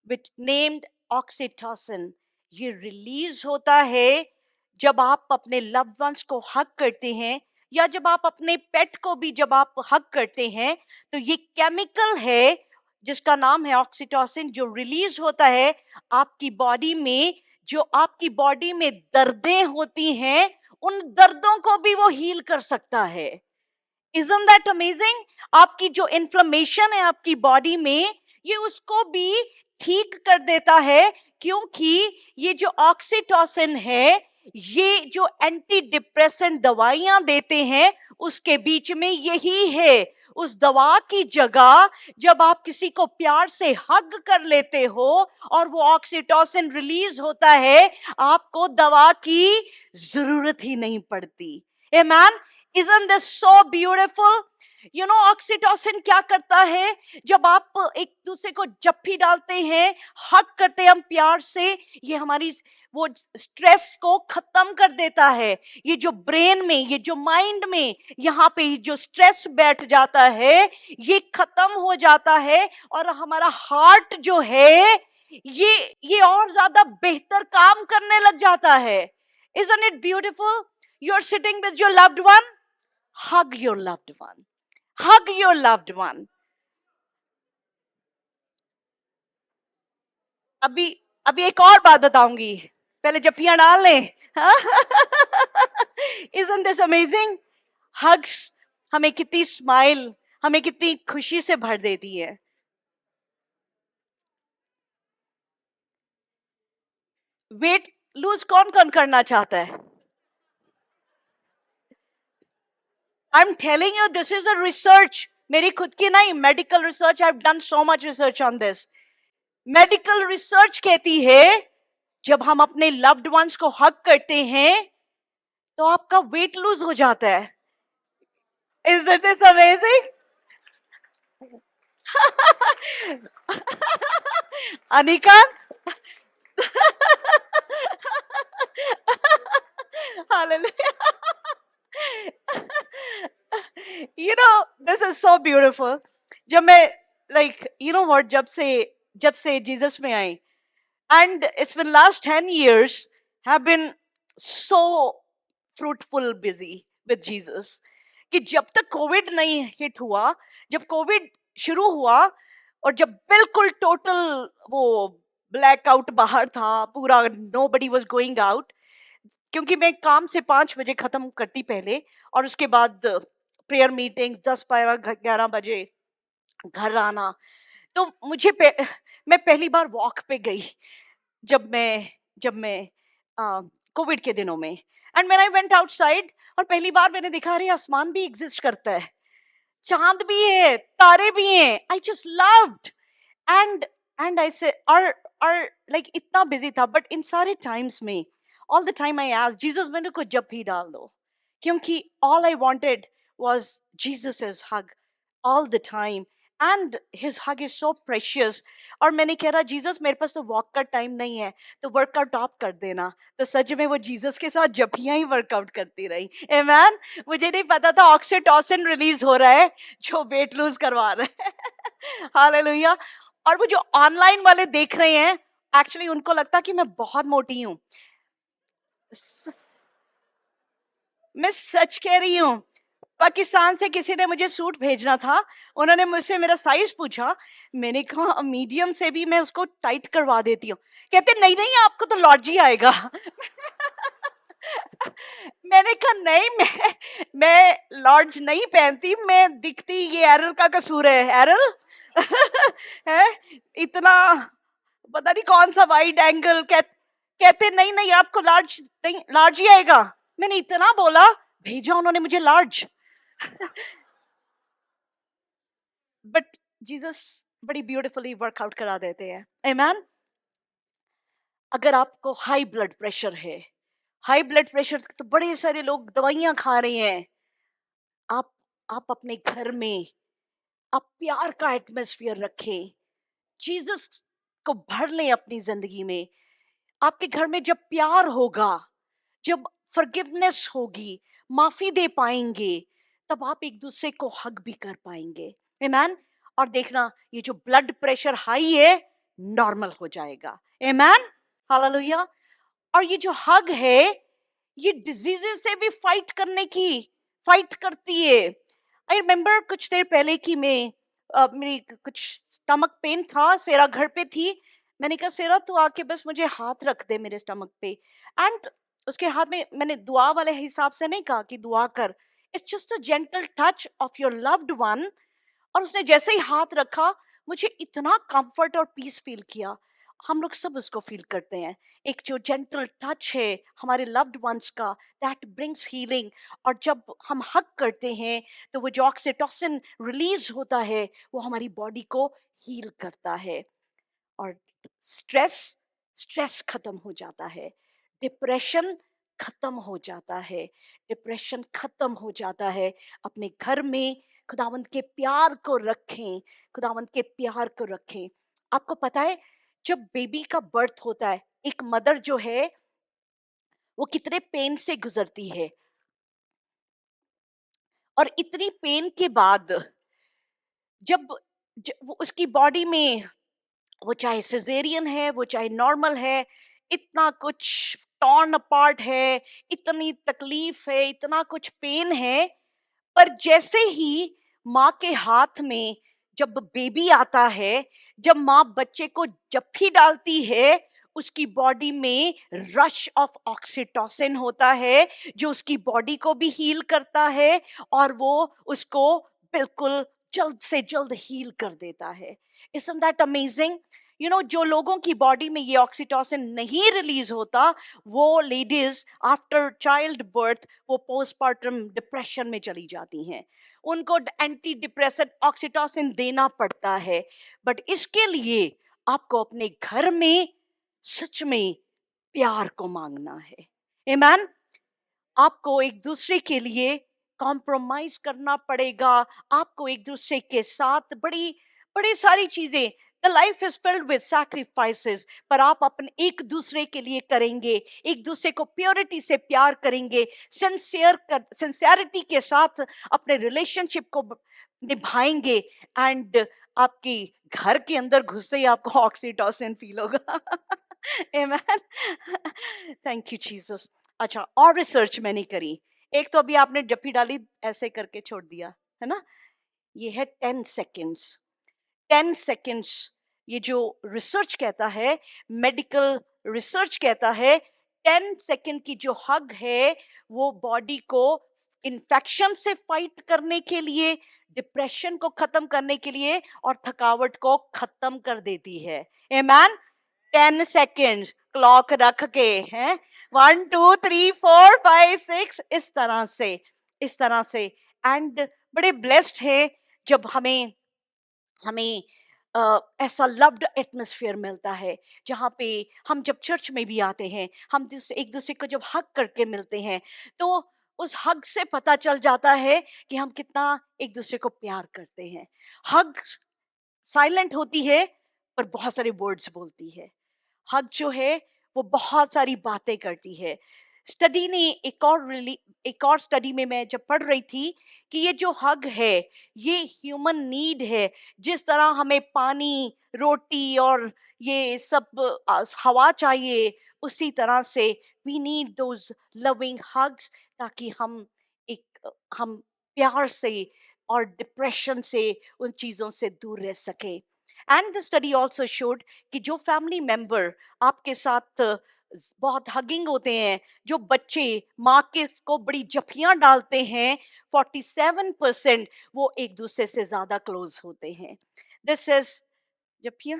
विच नेम्ड ऑक्सीटोसिन, ये रिलीज होता है जब आप अपने लव्ड वंस को हग करते हैं, या जब आप अपने पेट को भी जब आप हग करते हैं, तो ये केमिकल है जिसका नाम है ऑक्सीटोसिन, जो रिलीज होता है आपकी बॉडी में। जो आपकी बॉडी में दर्दें होती हैं, उन दर्दों को भी वो हील कर सकता है। Isn't that amazing? आपकी जो इन्फ्लेमेशन है आपकी बॉडी में, ये उसको भी ठीक कर देता है, क्योंकि ये जो ऑक्सीटोसिन है, ये जो एंटी डिप्रेसेंट दवाइयां देते हैं, उसके बीच में यही है। उस दवा की जगह जब आप किसी को प्यार से हग कर लेते हो और वो ऑक्सीटोसिन रिलीज होता है, आपको दवा की जरूरत ही नहीं पड़ती। आमेन। Isn't this so beautiful? You know, oxytocin क्या करता है? जब आप एक दूसरे को जप्फी डालते हैं, हग करते हैं हम प्यार से, ये हमारी वो स्ट्रेस को खत्म कर देता है। ये जो ब्रेन में, ये जो माइंड में यहाँ पे जो स्ट्रेस बैठ जाता है, ये खत्म हो जाता है और हमारा हार्ट जो है ये और ज्यादा बेहतर काम करने लग जाता है। Isn't it beautiful? You're sitting with your loved one. Hug your loved one. Hug your loved one. अभी एक और बात बताऊंगी, पहले जफ्फियां डाल लें। Isn't this amazing? Hugs हमें कितनी स्माइल, हमें कितनी खुशी से भर देती है। वेट लूज कौन कौन करना चाहता है? I am telling you, this is a research, मेरी खुद की नहीं, medical research. I have done so much research on this. Medical research कहती है जब हम अपने लव्ड वंस को हग करते हैं तो आपका वेट लूज हो जाता है। Isn't this amazing? अनिकांत Hallelujah. You know, this is so beautiful. जब मैं you know what, जब से जीसस में आई, and it's been last 10 years have been so fruitful, busy with Jesus, कि जब तक कोविड नहीं हिट हुआ, जब कोविड शुरू हुआ और जब बिल्कुल टोटल वो ब्लैकआउट बाहर था पूरा, nobody was going out, क्योंकि मैं काम से 5 बजे खत्म करती पहले, और उसके बाद प्रेयर मीटिंग 10-11 बजे घर आना। तो मैं पहली बार वॉक पे गई जब मैं कोविड के दिनों में, and when I went outside, और पहली बार मैंने देखा अरे आसमान भी एग्जिस्ट करता है, चांद भी है, तारे भी हैं। I just loved and I से और लाइक इतना बिजी था, बट इन सारे टाइम्स में all the time I asked Jesus, मेरे को जब भी डाल दो, क्योंकि all I wanted was Jesus hug all the time, and his hug is so precious. और मैंने कह रहा जीसस मेरे पास तो वॉक का टाइम नहीं है, तो वर्कआउट आप कर देना। तो सच में वो जीसस के साथ जपियां ही वर्कआउट करती रही। आमेन। मुझे नहीं पता था ऑक्सीटोसिन रिलीज हो रहा है जो वेट लूज करवा रहा है। हालेलुया। और वो जो ऑनलाइन वाले देख रहे हैं, एक्चुअली उनको लगता कि मैं बहुत मोटी हूं। मैं सच कह रही हूं, पाकिस्तान से किसी ने मुझे सूट भेजना था, उन्होंने मुझसे मेरा साइज पूछा, मैंने कहा मीडियम से भी मैं उसको टाइट करवा देती हूँ। कहते नहीं नहीं आपको तो लार्ज ही आएगा। मैंने कहा नहीं, मैं लार्ज नहीं पहनती, मैं दिखती, ये एरल का कसूर है, एरल है इतना पता नहीं कौन सा वाइड एंगल। कहते नहीं नहीं आपको लार्ज नहीं, लार्ज ही आएगा। मैंने इतना बोला, भेजा उन्होंने मुझे लार्ज। बट जीसस बड़ी ब्यूटीफुली वर्कआउट करा देते हैं। आमेन। अगर आपको हाई ब्लड प्रेशर है, हाई ब्लड प्रेशर तो बड़े सारे लोग दवाइयां खा रहे हैं, आप अपने घर में आप प्यार का एटमॉस्फेयर रखें, जीसस को भर लें अपनी जिंदगी में। आपके घर में जब प्यार होगा, जब फॉरगिवनेस होगी, माफी दे पाएंगे, तब आप एक दूसरे को हग भी कर पाएंगे। आमेन। और देखना ये जो ब्लड प्रेशर हाई है नॉर्मल हो जाएगा। आमेन। हालेलुया। और ये जो हग है ये डिजीजेस से भी फाइट करती है। आई रिमेम्बर कुछ देर पहले कि मेरी कुछ स्टमक पेन था, सेरा घर पे थी, मैंने कहा सेरा तू आके बस मुझे हाथ रख दे मेरे स्टमक पे, एंड उसके हाथ में, मैंने दुआ वाले हिसाब से नहीं कहा कि दुआ कर, it's just a gentle touch of your loved one. और उसने जैसे ही हाथ रखा, मुझे इतना कंफर्ट और पीस फील किया, हम लोग सब उसको फील करते हैं। एक जो जेंटल टच है हमारे लव्ड वंस का, दैट ब्रिंग्स हीलिंग। और जब हम हग करते हैं तो वो जो ऑक्सीटोसिन रिलीज होता है वो हमारी बॉडी को हील करता है। और स्ट्रेस स्ट्रेस खत्म हो जाता है, डिप्रेशन खत्म हो जाता है, डिप्रेशन खत्म हो जाता है। अपने घर में खुदावंद के प्यार को रखें, खुदावंद के प्यार को रखें। आपको पता है जब बेबी का बर्थ होता है, एक मदर जो है वो कितने पेन से गुजरती है, और इतनी पेन के बाद जब वो उसकी बॉडी में, वो चाहे सिजेरियन है वो चाहे नॉर्मल है, इतना कुछ टॉर्न अपार्ट है, इतनी तकलीफ है, इतना कुछ पेन है, पर जैसे ही माँ के हाथ में जब बेबी आता है, जब माँ बच्चे को जप्पी डालती है, उसकी बॉडी में रश ऑफ ऑक्सीटोसिन होता है जो उसकी बॉडी को भी हील करता है और वो उसको बिल्कुल जल्द से जल्द हील कर देता है। Isn't that amazing? जो लोगों की बॉडी में ये ऑक्सीटोसिन नहीं रिलीज होता, वो लेडीज आफ्टर चाइल्ड बर्थ वो पोस्टपार्टम डिप्रेशन में चली जाती हैं। उनको एंटी डिप्रेसेंट ऑक्सीटोसिन देना पड़ता है। बट इसके लिए आपको अपने घर में सच में प्यार को मांगना है। आमीन। आपको एक दूसरे के लिए कॉम्प्रोमाइज करना पड़ेगा। आपको एक दूसरे के साथ बड़ी बड़ी सारी चीजें, the life is filled with sacrifices, पर आप अपने एक दूसरे के लिए करेंगे, एक दूसरे को प्योरिटी से प्यार करेंगे, सिंसियरिटी के साथ अपने रिलेशनशिप को निभाएंगे, एंड आपकी घर के अंदर घुसते ही आपको ऑक्सीटोसिन फील होगा। आमीन। Thank you Jesus. अच्छा, और रिसर्च मैंने करी। एक तो अभी आपने जप्पी डाली ऐसे करके छोड़ दिया है ना, ये है 10 सेकेंड्स। 10 सेकेंड्स, ये जो रिसर्च कहता है, मेडिकल रिसर्च कहता है, 10 सेकेंड की जो हग है वो बॉडी को इन्फेक्शन से फाइट करने के लिए, डिप्रेशन को खत्म करने के लिए और थकावट को खत्म कर देती है। आमीन। 10 सेकेंड क्लॉक रख के हैं, 1 2 3 4 5 6, इस तरह से। एंड बड़े ब्लेस्ड है जब हमें हमें ऐसा लव्ड एटमॉस्फेयर मिलता है, जहाँ पे हम जब चर्च में भी आते हैं, हम एक दूसरे को जब हग करके मिलते हैं, तो उस हग से पता चल जाता है कि हम कितना एक दूसरे को प्यार करते हैं। हग साइलेंट होती है पर बहुत सारे वर्ड्स बोलती है। हग जो है वो बहुत सारी बातें करती है। स्टडी ने एक और स्टडी में मैं जब पढ़ रही थी कि ये जो हग है ये ह्यूमन नीड है। जिस तरह हमें पानी, रोटी और ये सब हवा चाहिए, उसी तरह से we need those loving hugs, ताकि हम प्यार से और डिप्रेशन से, उन चीज़ों से दूर रह सकें। And the study also showed कि जो फैमिली मेंबर आपके साथ बहुत हगिंग होते हैं, जो बच्चे माँ के को बड़ी जफियां डालते हैं, 47% वो एक दूसरे से ज्यादा क्लोज होते हैं। दिस इज जफिया।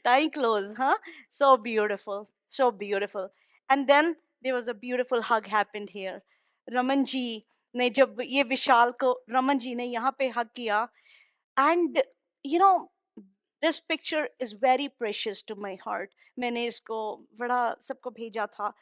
टाइम क्लोज, हाँ। So beautiful, so beautiful. And then there was a beautiful hug happened here. Raman ji ने जब ये विशाल को, रमन जी ने यहाँ पे हग किया, and you know this picture is very precious to my heart. मैंने इसको बड़ा सबको भेजा था।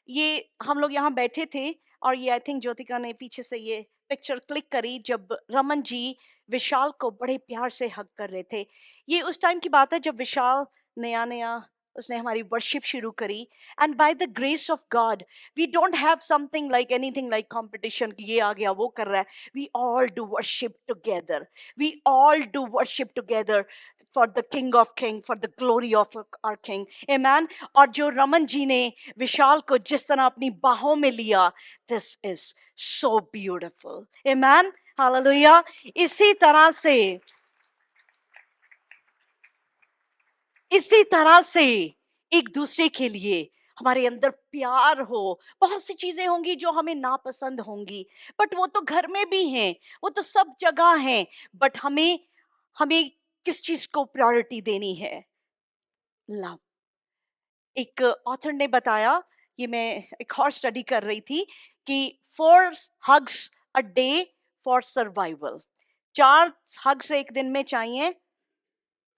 ये हम लोग यहाँ बैठे थे और ये आई थिंक ज्योतिका ने पीछे से ये पिक्चर क्लिक करी जब रमन जी विशाल को बड़े प्यार से हग कर रहे थे। ये उस टाइम की बात है जब विशाल नया नया उसने हमारी वर्शिप शुरू करी। And by the grace of God we don't have something like anything like competition कि ये आ गया वो कर रहा है। We all do worship together, we all do worship together for the king of king, for the glory of our king. Amen. और जो रमन जी ने विशाल को जिस तरह अपनी बाहों में लिया, this is so beautiful. Amen, hallelujah. इसी तरह से एक दूसरे के लिए हमारे अंदर प्यार हो। बहुत सी चीजें होंगी जो हमें नापसंद होंगी, बट वो तो घर में भी हैं, वो तो सब जगह हैं। बट हमें हमें किस चीज को प्रायोरिटी देनी है? लव। एक ऑथर ने बताया, ये मैं एक और स्टडी कर रही थी, कि 4 hugs a day for survival. 4 hugs एक दिन में चाहिए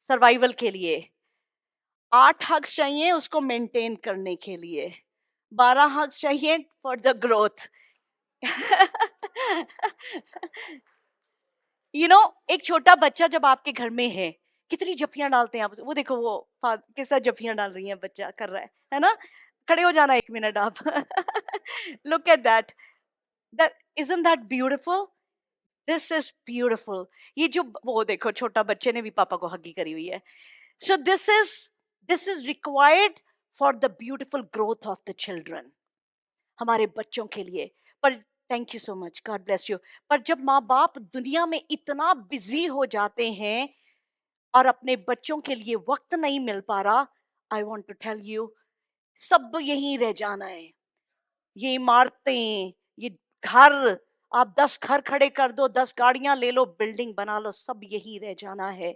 सर्वाइवल के लिए, 8 हग्स चाहिए उसको मेंटेन करने के लिए, 12 हग्स चाहिए फॉर द ग्रोथ। एक छोटा बच्चा जब आपके घर में है, कितनी जफ्फियां डालते हैं आप। वो देखो, वो किस तरह जफ्फियां डाल रही हैं, बच्चा कर रहा है ना। खड़े हो जाना 1 मिनट आप। Look at that, that isn't that beautiful, this is beautiful. ये जो वो देखो, छोटा बच्चे ने भी पापा को हगी करी हुई है। So this is required for the beautiful growth of the children, हमारे बच्चों के लिए। पर thank you so much, God bless you. पर जब माँ बाप दुनिया में इतना बिजी हो जाते हैं और अपने बच्चों के लिए वक्त नहीं मिल पा रहा, I want to tell you, सब यहीं रह जाना है। ये इमारतें, ये घर, आप 10 घर खड़े कर दो, 10 गाड़ियां ले लो, बिल्डिंग बना लो, सब यही रह जाना है।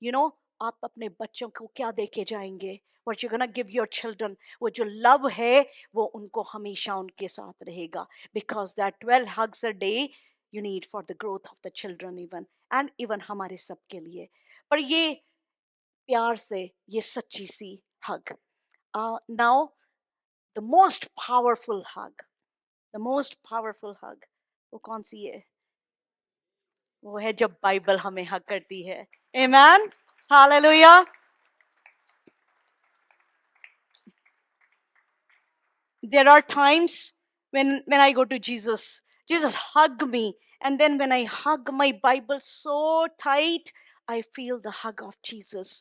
यू नो आप अपने बच्चों को क्या देके जाएंगे? What you gonna give your children? वो जो लव है वो उनको हमेशा उनके साथ रहेगा, because that 12 hugs a day you need for the growth of the children even, and even हमारे सब के लिए। पर ये प्यार से, ये सच्ची सी hug. Now the most powerful hug, the most powerful hug वो कौन सी है? वो है जब बाइबल हमें हग करती है। आमेन, hallelujah. There are times when I go to Jesus hug me, and then when I hug my Bible so tight, I feel the hug of Jesus.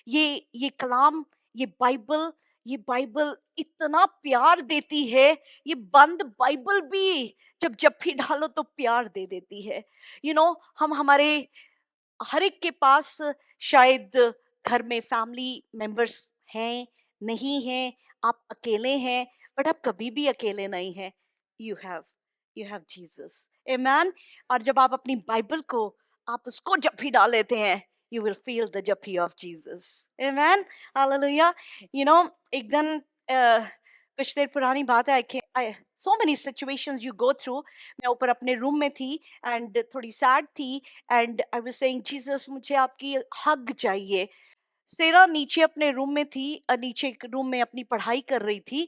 ये कलाम, ये बाइबल इतना प्यार देती है। ये बंद बाइबल भी जब भी डालो तो प्यार दे देती है। हम हमारे हर एक के पास शायद घर में फैमिली मेंबर्स हैं, नहीं हैं, आप अकेले हैं, बट आप कभी भी अकेले नहीं हैं। यू हैव जीसस, आमेन। और जब आप अपनी बाइबल को, आप उसको जब भी डाल लेते हैं, you will feel the jhappi of Jesus, amen, hallelujah. एक दिन कुछ देर पुरानी बात है, I so many situations you go through. मैं ऊपर अपने रूम में थी एंड थोड़ी सैड थी, and I was saying Jesus मुझे आपकी हग चाहिए। सेरा नीचे अपने रूम में थी, नीचे एक रूम में अपनी पढ़ाई कर रही थी।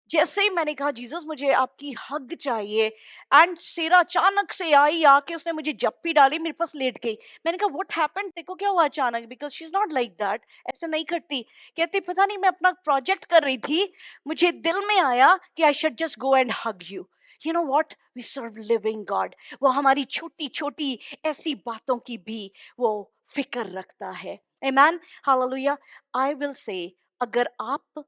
जैसे ही मैंने कहा जीसस मुझे आपकी हग चाहिए, एंड सेरा अचानक से आई, आके उसने मुझे जप्पी डाली, मेरे पास लेट गई। मैंने कहा व्हाट हैपेंड, देखो क्या हुआ अचानक, because she is not like that, ऐसे नहीं करती। कहती पता नहीं, मैं अपना प्रोजेक्ट कर रही थी, मुझे दिल में आया कि I should just go and hug you. You know what, we serve living God. वो हमारी छोटी छोटी ऐसी बातों की भी वो फिक्र रखता है। आमेन, हालेलुया। आई विल से, अगर आप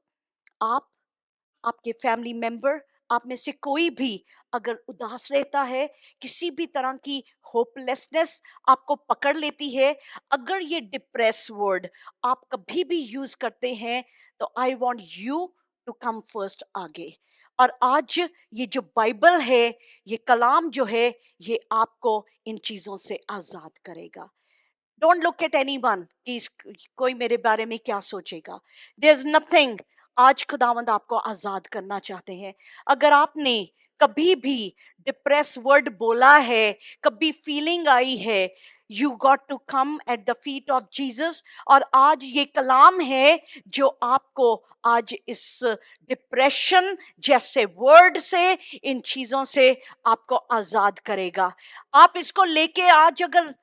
आपके फैमिली मेंबर, आप में से कोई भी अगर उदास रहता है, किसी भी तरह की होपलेसनेस आपको पकड़ लेती है, अगर ये डिप्रेस वर्ड आप कभी भी यूज करते हैं, तो I want you to come first आगे। और आज ये जो बाइबल है, ये कलाम जो है, ये आपको इन चीजों से आजाद करेगा। डोंट लुक एट एनीवन कि कोई मेरे बारे में क्या सोचेगा। There is nothing. आज खुदावंद आपको आजाद करना चाहते हैं। अगर आपने कभी भी डिप्रेस वर्ड बोला है, कभी फीलिंग आई है, you got to come at the feet of Jesus. और आज ये कलाम है जो आपको आज इस डिप्रेशन जैसे वर्ड से, इन चीजों से आपको आजाद करेगा। आप इसको लेके आज अगर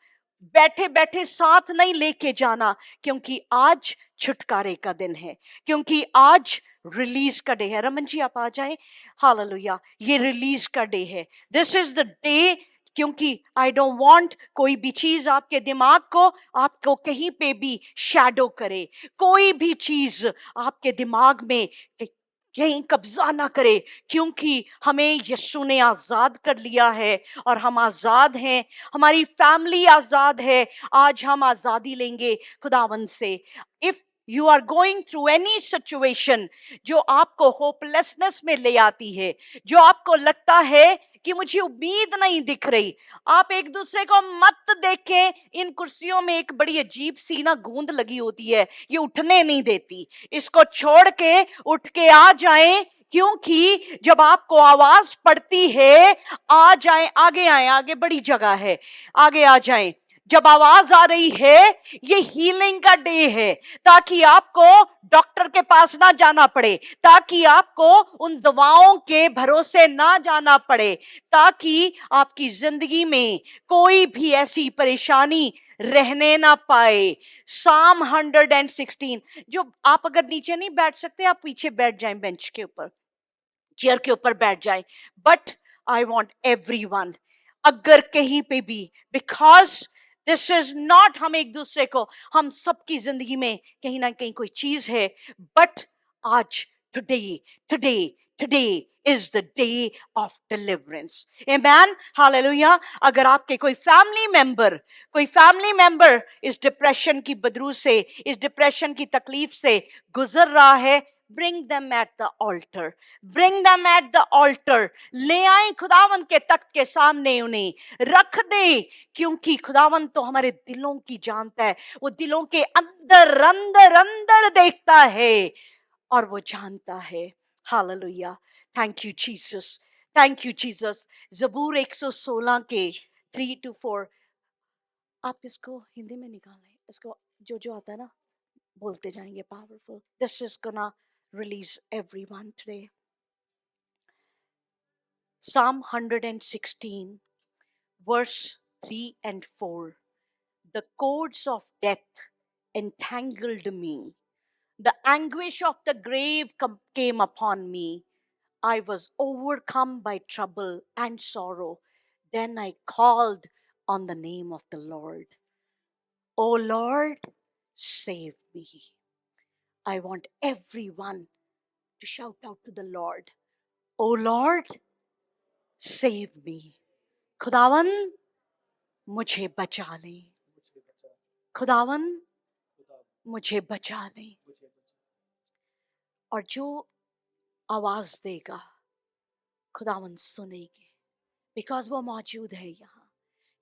बैठे बैठे साथ नहीं लेके जाना, क्योंकि आज छुटकारे का दिन है, क्योंकि आज रिलीज का डे है। रमन जी आप आ जाएं, हालेलुया। ये रिलीज का डे है, दिस इज द डे। क्योंकि आई डोंट वांट कोई भी चीज आपके दिमाग को, आपको कहीं पे भी शैडो करे, कोई भी चीज आपके दिमाग में कहीं कब्जा ना करे, क्योंकि हमें यीशु ने आजाद कर लिया है और हम आजाद हैं, हमारी फैमिली आजाद है। आज हम आजादी लेंगे खुदावंद से। If you are going through any situation जो आपको होपलेसनेस में ले आती है, जो आपको लगता है कि मुझे उम्मीद नहीं दिख रही। आप एक दूसरे को मत देखें, इन कुर्सियों में एक बड़ी अजीब सी ना गूंद लगी होती है, ये उठने नहीं देती। इसको छोड़ के उठ के आ जाएं, क्योंकि जब आपको आवाज पड़ती है, आ जाएं, आगे आए, आगे बड़ी जगह है, आगे आ जाएं। जब आवाज आ रही है, ये हीलिंग का डे है, ताकि आपको डॉक्टर के पास ना जाना पड़े, ताकि आपको उन दवाओं के भरोसे ना जाना पड़े, ताकि आपकी जिंदगी में कोई भी ऐसी परेशानी रहने ना पाए। साम 116, जो आप अगर नीचे नहीं बैठ सकते, आप पीछे बैठ जाएं, बेंच के ऊपर, चेयर के ऊपर बैठ जाएं। बट आई वॉन्ट एवरीवन, अगर कहीं पे भी, बिकॉज दिस इज नॉट हम एक दूसरे को, हम सबकी जिंदगी में कहीं ना कहीं कोई चीज है, बट आज today today today is the day of deliverance. Amen, hallelujah. अगर आपके कोई फैमिली मेंबर इस डिप्रेशन की बदरू से, इस डिप्रेशन की तकलीफ से गुजर रहा है, bring them at the altar, bring them at the altar, ले आए खुदावन के तख्त के सामने, उन्हें रख दे, क्योंकि खुदावन तो हमारे दिलों की जानता है, वो दिलों के अंदर अंदर अंदर देखता है और वो जानता है। Hallelujah, thank you Jesus, thank you Jesus. जबूर 116 के 3 to 4, आप इसको हिंदी में निकालें, इसको जो जो आता है ना बोलते जाएंगे, powerful. This is gonna release everyone today. Psalm 116 verse 3 and 4. The cords of death entangled me. The anguish of the grave came upon me. I was overcome by trouble and sorrow. Then I called on the name of the Lord. O Lord, save me. I want everyone to shout out to the Lord, O Lord, save me. खुदावन मुझे बचा ले, खुदावन मुझे बचा ले। और जो आवाज देगा खुदावन सुनेंगे, बिकॉज वो मौजूद है यहाँ।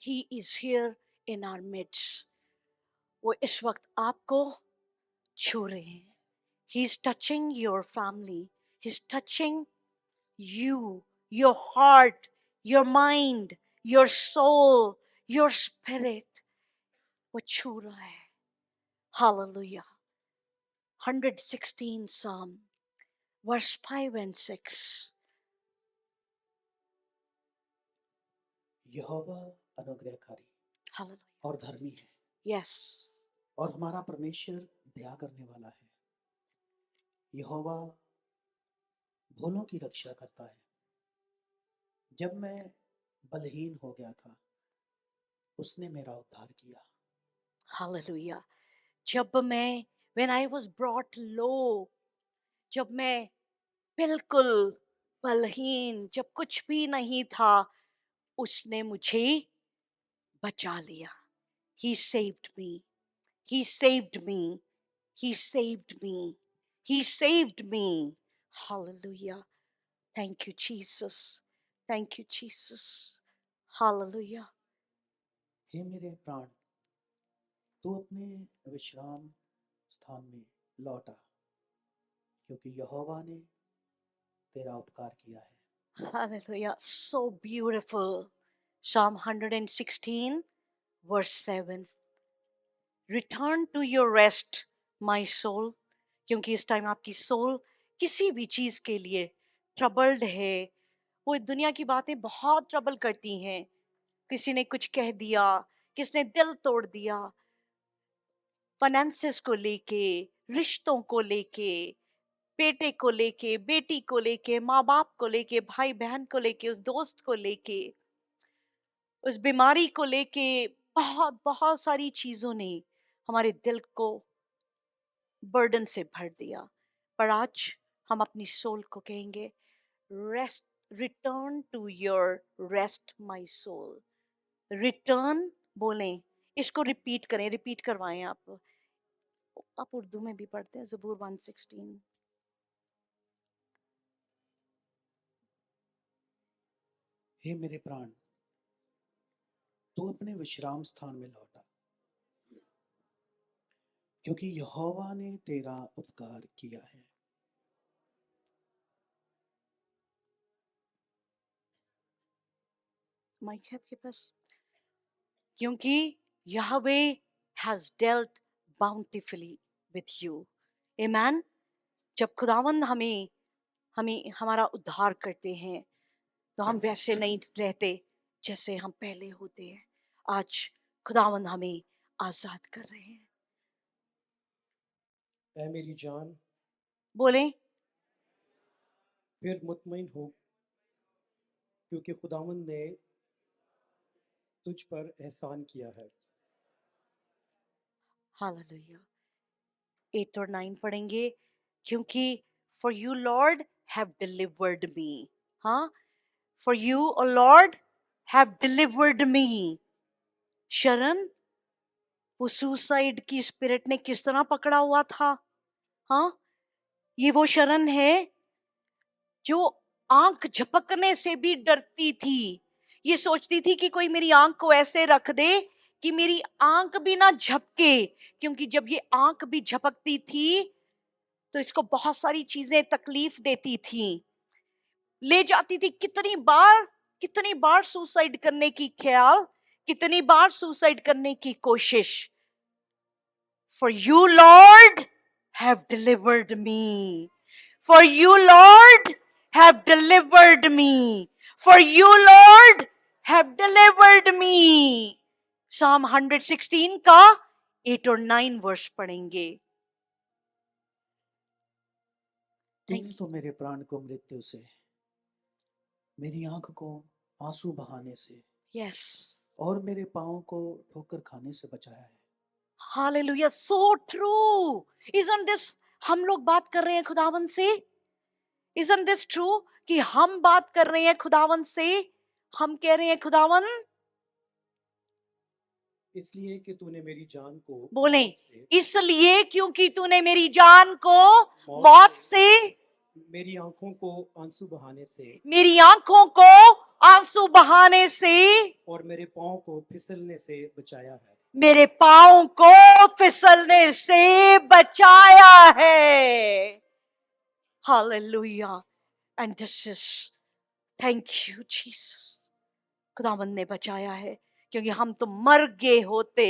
He is here in our midst. वो इस वक्त आपको छू रहे हैं। He is touching your family, he is touching you, your heart, your mind, your soul, your spirit. वो छू रहा है। Hallelujah. 116 Psalm, verse 5 and 6. Jehovah अनुग्रहकारी Hallelujah. और धर्मी है, Yes. और हमारा परमेश्वर दया करने वाला है। यहोवा भूलों की रक्षा करता है। जब मैं बलहीन हो गया था, उसने मेरा उद्धार किया। Hallelujah. जब मैं, when I was brought low, जब मैं बिल्कुल बलहीन, जब कुछ भी नहीं था, उसने मुझे बचा लिया। He saved me. He saved me. He saved me. He saved me. Hallelujah. Thank you, Jesus. Thank you, Jesus. Hallelujah. हे मेरे प्राण, तू अपने विश्राम स्थान में लौट आ, क्योंकि यहोवा ने तेरा उपकार किया है। Hallelujah. So beautiful. Psalm 116, verse 7. Return to your rest, my soul. क्योंकि इस टाइम आपकी सोल किसी भी चीज के लिए ट्रबल्ड है। वो दुनिया की बातें बहुत ट्रबल करती हैं। किसी ने कुछ कह दिया, किसने दिल तोड़ दिया, फाइनेंसेस को लेके, रिश्तों को लेके, बेटे को लेके, बेटी को लेके, माँ बाप को लेके, भाई बहन को लेके, उस दोस्त को लेके, उस बीमारी को लेके, बहुत बहुत सारी चीजों ने हमारे दिल को बर्डन से भर दिया। पर आज हम अपनी सोल को कहेंगे, rest, return to your rest my soul. Return बोलें, इसको रिपीट करें, रिपीट करवाएं। आप उर्दू में भी पढ़ते हैं, ज़बूर 116। हे मेरे प्राण, तू अपने विश्राम स्थान में लौटा, क्योंकि यहोवा ने तेरा उपकार किया है। माइक है आपके पास? क्योंकि यहोवे हैज डेल्ट बाउंटीफुली विथ यू। आमेन। जब खुदावंद हमें हमें हमारा उद्धार करते हैं तो हम वैसे नहीं रहते जैसे हम पहले होते हैं। आज खुदावंद हमें आजाद कर रहे हैं। ऐ मेरी जान, बोलें, फिर मुतमईन हो, क्योंकि खुदावंद ने तुझ पर एहसान किया है। हालेलुया। 8 और 9 पढ़ेंगे। क्योंकि for you Lord have delivered me. हाँ, for you O Lord have delivered me. शरण, वो सुसाइड की स्पिरिट ने किस तरह पकड़ा हुआ था? हाँ, ये वो शरण है जो आंख झपकने से भी डरती थी। ये सोचती थी कि कोई मेरी आंख को ऐसे रख दे कि मेरी आंख भी ना झपके, क्योंकि जब ये आंख भी झपकती थी तो इसको बहुत सारी चीजें तकलीफ देती थी, ले जाती थी। कितनी बार सुसाइड करने की ख्याल, कितनी बार सुसाइड करने की कोशिश। For you, Lord, have delivered me. For you, Lord, have delivered me. For you, Lord, have delivered me. Psalm 116 का 8 और 9 वर्ष पढ़ेंगे। तूने तो मेरे प्राण को मृत्यु से, मेरी आंख को आंसू बहाने से Yes. और मेरे पाँव को ठोकर खाने से बचाया है। Hallelujah. So true. Isn't this, हम लोग बात कर रहे हैं खुदावन से? Isn't this true कि हम बात कर रहे हैं खुदावन से? हम कह रहे हैं खुदावन, इसलिए कि तूने मेरी जान को बोलें, मौत से, इसलिए क्योंकि तूने मेरी जान को मौत मौत से, मेरी आंखों को आंसू बहाने से मेरी आंखों को आंसू बहाने से, और मेरे पाँव को फिसलने से बचाया है। मेरे पांव को फिसलने से बचाया है। Hallelujah. And this is, thank you Jesus. खुदावंद ने बचाया है, क्योंकि हम तो मर गए होते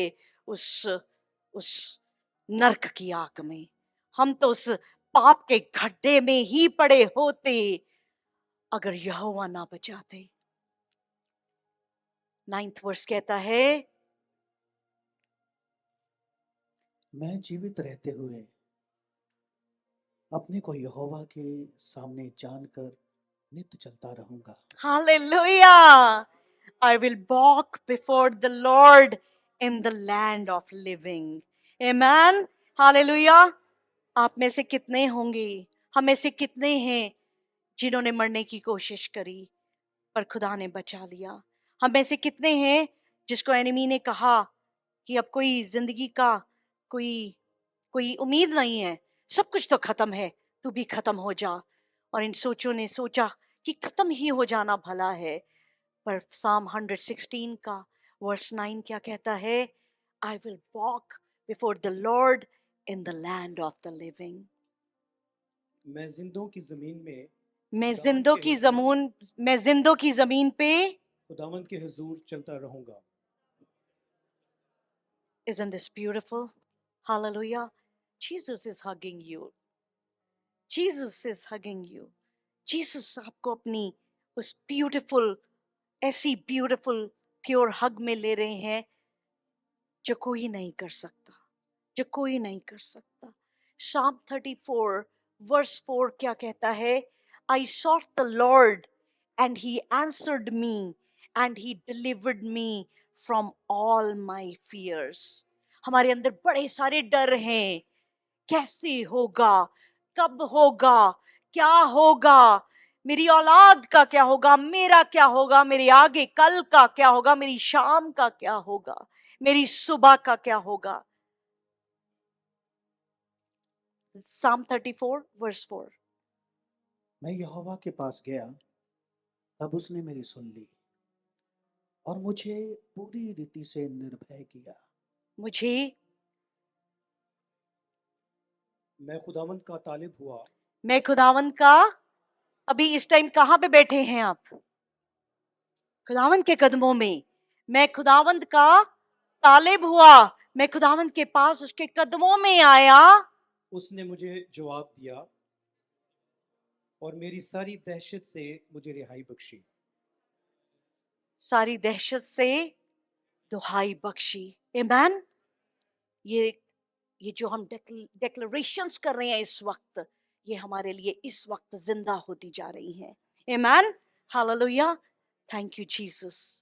उस नरक की आग में। हम तो उस पाप के गड्ढे में ही पड़े होते अगर यहोवा ना बचाते। 9th वर्ष कहता है, मैं जीवित रहते हुए अपने को यहोवा के सामने जानकर नित्य चलता रहूंगा। Hallelujah. I will walk before the Lord in the land of living. Amen. Hallelujah. आप में से कितने होंगे, हम में से कितने हैं जिन्होंने मरने की कोशिश करी पर खुदा ने बचा लिया? हम में से कितने हैं जिसको एनिमी ने कहा कि अब कोई जिंदगी का कोई कोई उम्मीद नहीं है, सब कुछ तो खत्म है, तू भी खत्म हो जा। और इन सोचों ने सोचा कि खत्म ही हो जाना भला है। पर Psalm 116 का वर्स 9 क्या कहता है? I will walk before the Lord in the land of the living. मैं जिंदों की जमीन में मैं खुदावंद जिंदों की जमीन पे, खुदावंद के हुजूर चलता रहूंगा। Isn't this beautiful? Hallelujah. Jesus is hugging you. Jesus is hugging you. Jesus आपको अपनी उस ब्यूटीफुल, ऐसी ब्यूटीफुल प्योर हग में ले रहे हैं जो कोई नहीं कर सकता, जो कोई नहीं कर सकता। Psalm 34 verse 4 क्या कहता है? I sought the Lord and he answered me and he delivered me from all my fears. हमारे अंदर बड़े सारे डर हैं। कैसे होगा, कब होगा, क्या होगा, मेरी औलाद का क्या होगा, मेरा क्या होगा, मेरे आगे कल का क्या होगा, मेरी शाम का क्या होगा, मेरी सुबह का क्या होगा। Psalm 34 verse 4. मैं यहोवा के पास गया, तब उसने मेरी सुन ली और मुझे पूरी रीति से निर्भय किया। मुझे मैं खुदावंद का तालिब हुआ मैं खुदावंद का अभी इस टाइम कहाँ पे बैठे हैं आप? खुदावंद के कदमों में। मैं खुदावंद का तालिब हुआ, मैं खुदावंद के पास उसके कदमों में आया। उसने मुझे जवाब दिया और मेरी सारी दहशत से मुझे रिहाई बख्शी। सारी दहशत से दुहाई बख्शी। आमेन। ये जो हम डेक्लरेशंस कर रहे हैं इस वक्त, ये हमारे लिए इस वक्त जिंदा होती जा रही हैं। Amen. Hallelujah. Thank you Jesus.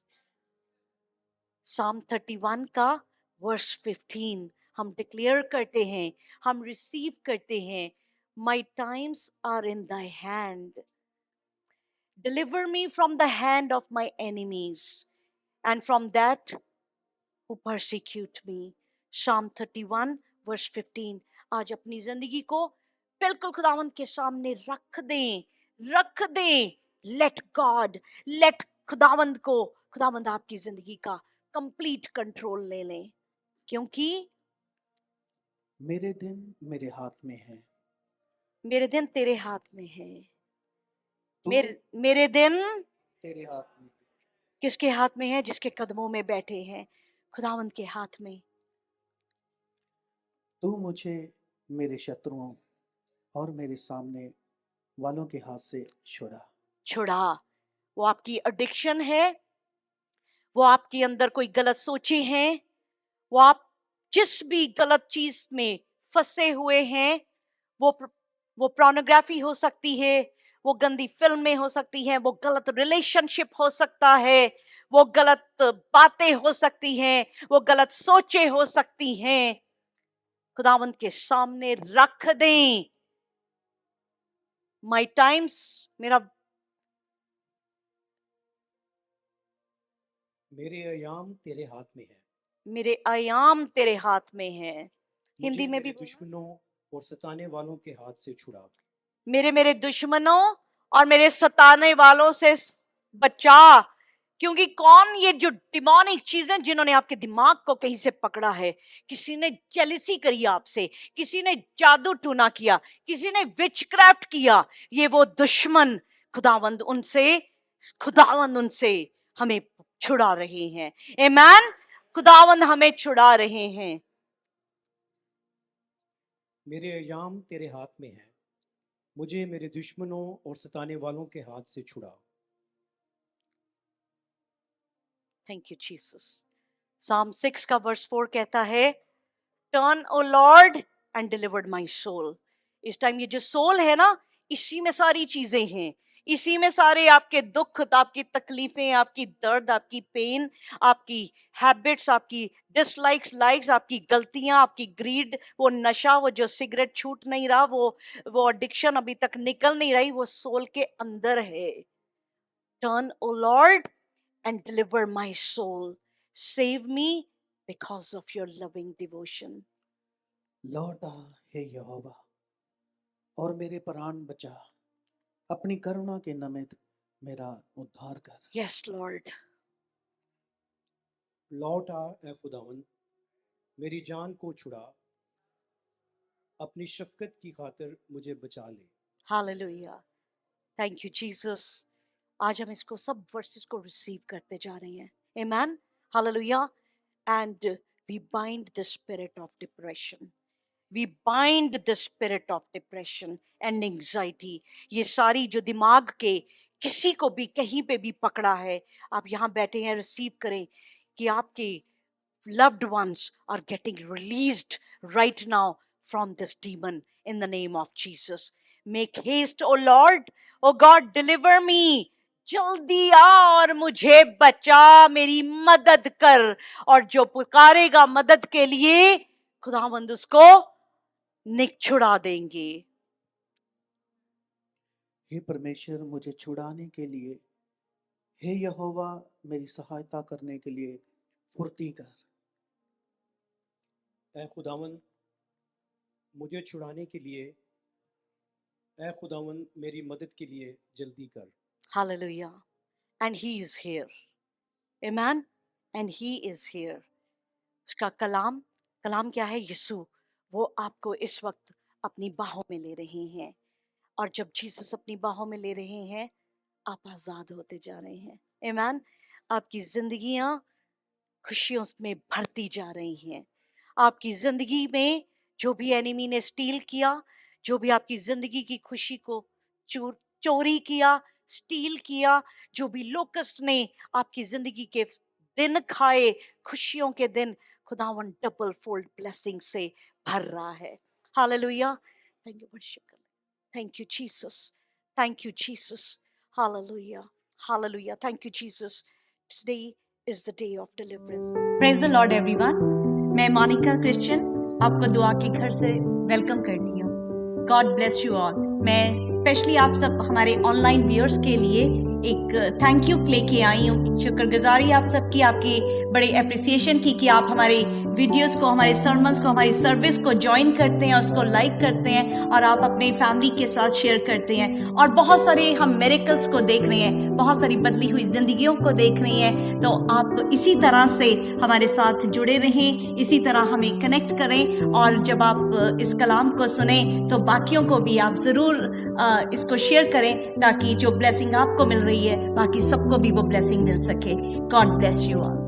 Psalm 31 का वर्स 15 हम डिक्लेयर करते हैं, हम रिसीव करते हैं। My times are in thy hand. Deliver me from the hand of my enemies and from that who persecute me. Psalm 31 verse 15। आज अपनी जिंदगी को बिल्कुल खुदावंद के सामने रख दें। लेट खुदावंद आपकी जिंदगी का कंप्लीट कंट्रोल ले लें, क्योंकि मेरे दिन मेरे हाथ में है। मेरे दिन तेरे हाथ में है। तू मेरे दिन तेरे हाथ में है। किसके हाथ में है? जिसके कदमों में बैठे हैं, खुदावंद के हाथ में। तू मुझे मेरे शत्रुओं और मेरे सामने वालों के हाथ से छुड़ा। वो आपकी एडिक्शन है, वो आपके अंदर कोई गलत सोचे हैं, वो आप जिस भी गलत चीज में फंसे हुए हैं, वो पोर्नोग्राफी हो सकती है, वो गंदी फिल्में हो सकती हैं, वो गलत रिलेशनशिप हो सकता है, वो गलत बातें हो सकती हैं, वो गलत सोचें हो सकती हैं। खुदावंद के सामने रख दें। माई टाइम्स, मेरे अयाम तेरे हाथ में है। मेरे आयाम तेरे हाथ में है। मुझे हिंदी में मेरे भी दुश्मनों और सताने वालों के हाथ से छुड़ा। मेरे दुश्मनों और मेरे सताने वालों से बचा। क्योंकि कौन ये जो डिमोनिक चीजें जिन्होंने आपके दिमाग को कहीं से पकड़ा है, किसी ने जेलिसी करी आपसे, किसी ने जादू टूना किया, किसी ने विचक्राफ्ट किया, ये वो दुश्मन खुदावंद उनसे हमें छुड़ा रहे हैं। आमीन। खुदावंद हमें छुड़ा रहे हैं। मेरे अयाम तेरे हाथ में है। मुझे मेरे दुश्मनों और सताने वालों के हाथ से छुड़ा। Thank you Jesus. Psalm 6 का वर्स 4 कहता है, turn O Lord and delivered my soul. इस टाइम ये जो सोल है ना, इसी में सारी चीजें हैं। इसी में सारे आपके दुख, आपकी तकलीफें, आपकी दर्द, आपकी पेन, आपकी हैबिट्स, आपकी डिसलाइक्स, लाइक्स, आपकी गलतियां, आपकी ग्रीड, वो नशा, वो जो सिगरेट छूट नहीं रहा, वो एडिक्शन अभी तक निकल नहीं रही, वो सोल के अंदर है। Turn O Lord and deliver my soul. Save me because of your loving devotion. लौट आ हे यहोवा और मेरे प्राण बचा। अपनी करुणा के निमित्त मेरा उद्धार कर। Yes, Lord. लौट आ ए खुदावंद, मेरी जान को छुड़ा। अपनी शफकत की खातिर मुझे बचा ले। Hallelujah. Thank you, Jesus. आज हम इसको सब वर्सेस को रिसीव करते जा रहे हैं। Amen. Hallelujah. And we bind the spirit of depression. We bind the spirit of depression and anxiety. ये सारी जो दिमाग के किसी को भी कहीं पे भी पकड़ा है, आप यहाँ बैठे हैं, रिसीव करें कि आपके loved ones are getting released right now from this demon in the name of Jesus. Make haste, O Lord, O God, deliver me. जल्दी आ और मुझे बचा, मेरी मदद कर। और जो पुकारेगा मदद के लिए, खुदावंद उसको छुड़ा देंगे। हे परमेश्वर, मुझे छुड़ाने के लिए, हे यहोवा मेरी सहायता करने के लिए फुर्ती कर। ए खुदावंद, मुझे छुड़ाने के लिए, ए खुदावंद मेरी मदद के लिए जल्दी कर। Hallelujah. And he is here. Amen. And he is here. उसका कलाम क्या है? यीशु, वो आपको इस वक्त अपनी बाहों में ले रहे हैं, और जब जीसस अपनी बाहों में ले रहे हैं, आप आजाद होते जा रहे हैं। Amen. आपकी जिंदगियां खुशियों में भरती जा रही हैं। आपकी जिंदगी में जो भी एनिमी ने स्टील किया, जो भी आपकी जिंदगी की खुशी को चोरी किया, स्टील किया, जो भी लोकस्ट ने आपकी जिंदगी के दिन खाए, खुशियों के दिन, खुदावन डबल फोल्ड ब्लेसिंग से भर रहा है। हालेलुया। थैंक यू, वर्शिप कर, thank you Jesus, thank you Jesus, hallelujah, hallelujah, thank you Jesus. Today is the day of deliverance. Praise the Lord everyone. मैं मोनिका क्रिश्चियन आपको दुआ के घर से वेलकम करती हूँ। God bless you all. मैं स्पेशली आप सब हमारे ऑनलाइन व्यूअर्स के लिए एक थैंक यू लेके आई हूँ। शुक्रगुजारी आप सबकी, आपकी बड़ी अप्रिसिएशन की कि आप हमारे वीडियोस को, हमारे सर्मन्स को, हमारी सर्विस को ज्वाइन करते हैं, उसको लाइक करते हैं और आप अपनी फैमिली के साथ शेयर करते हैं। और बहुत सारे हम मिरेकल्स को देख रहे हैं, बहुत सारी बदली हुई जिंदगियों को देख रहे हैं। तो आप इसी तरह से हमारे साथ जुड़े रहें, इसी तरह हमें कनेक्ट करें, और जब आप इस कलाम को सुने तो बाकियों को भी आप ज़रूर इसको शेयर करें, ताकि जो ब्लेसिंग आपको मिल रही है बाकी सबको भी वो ब्लेसिंग मिल सके। God bless you all.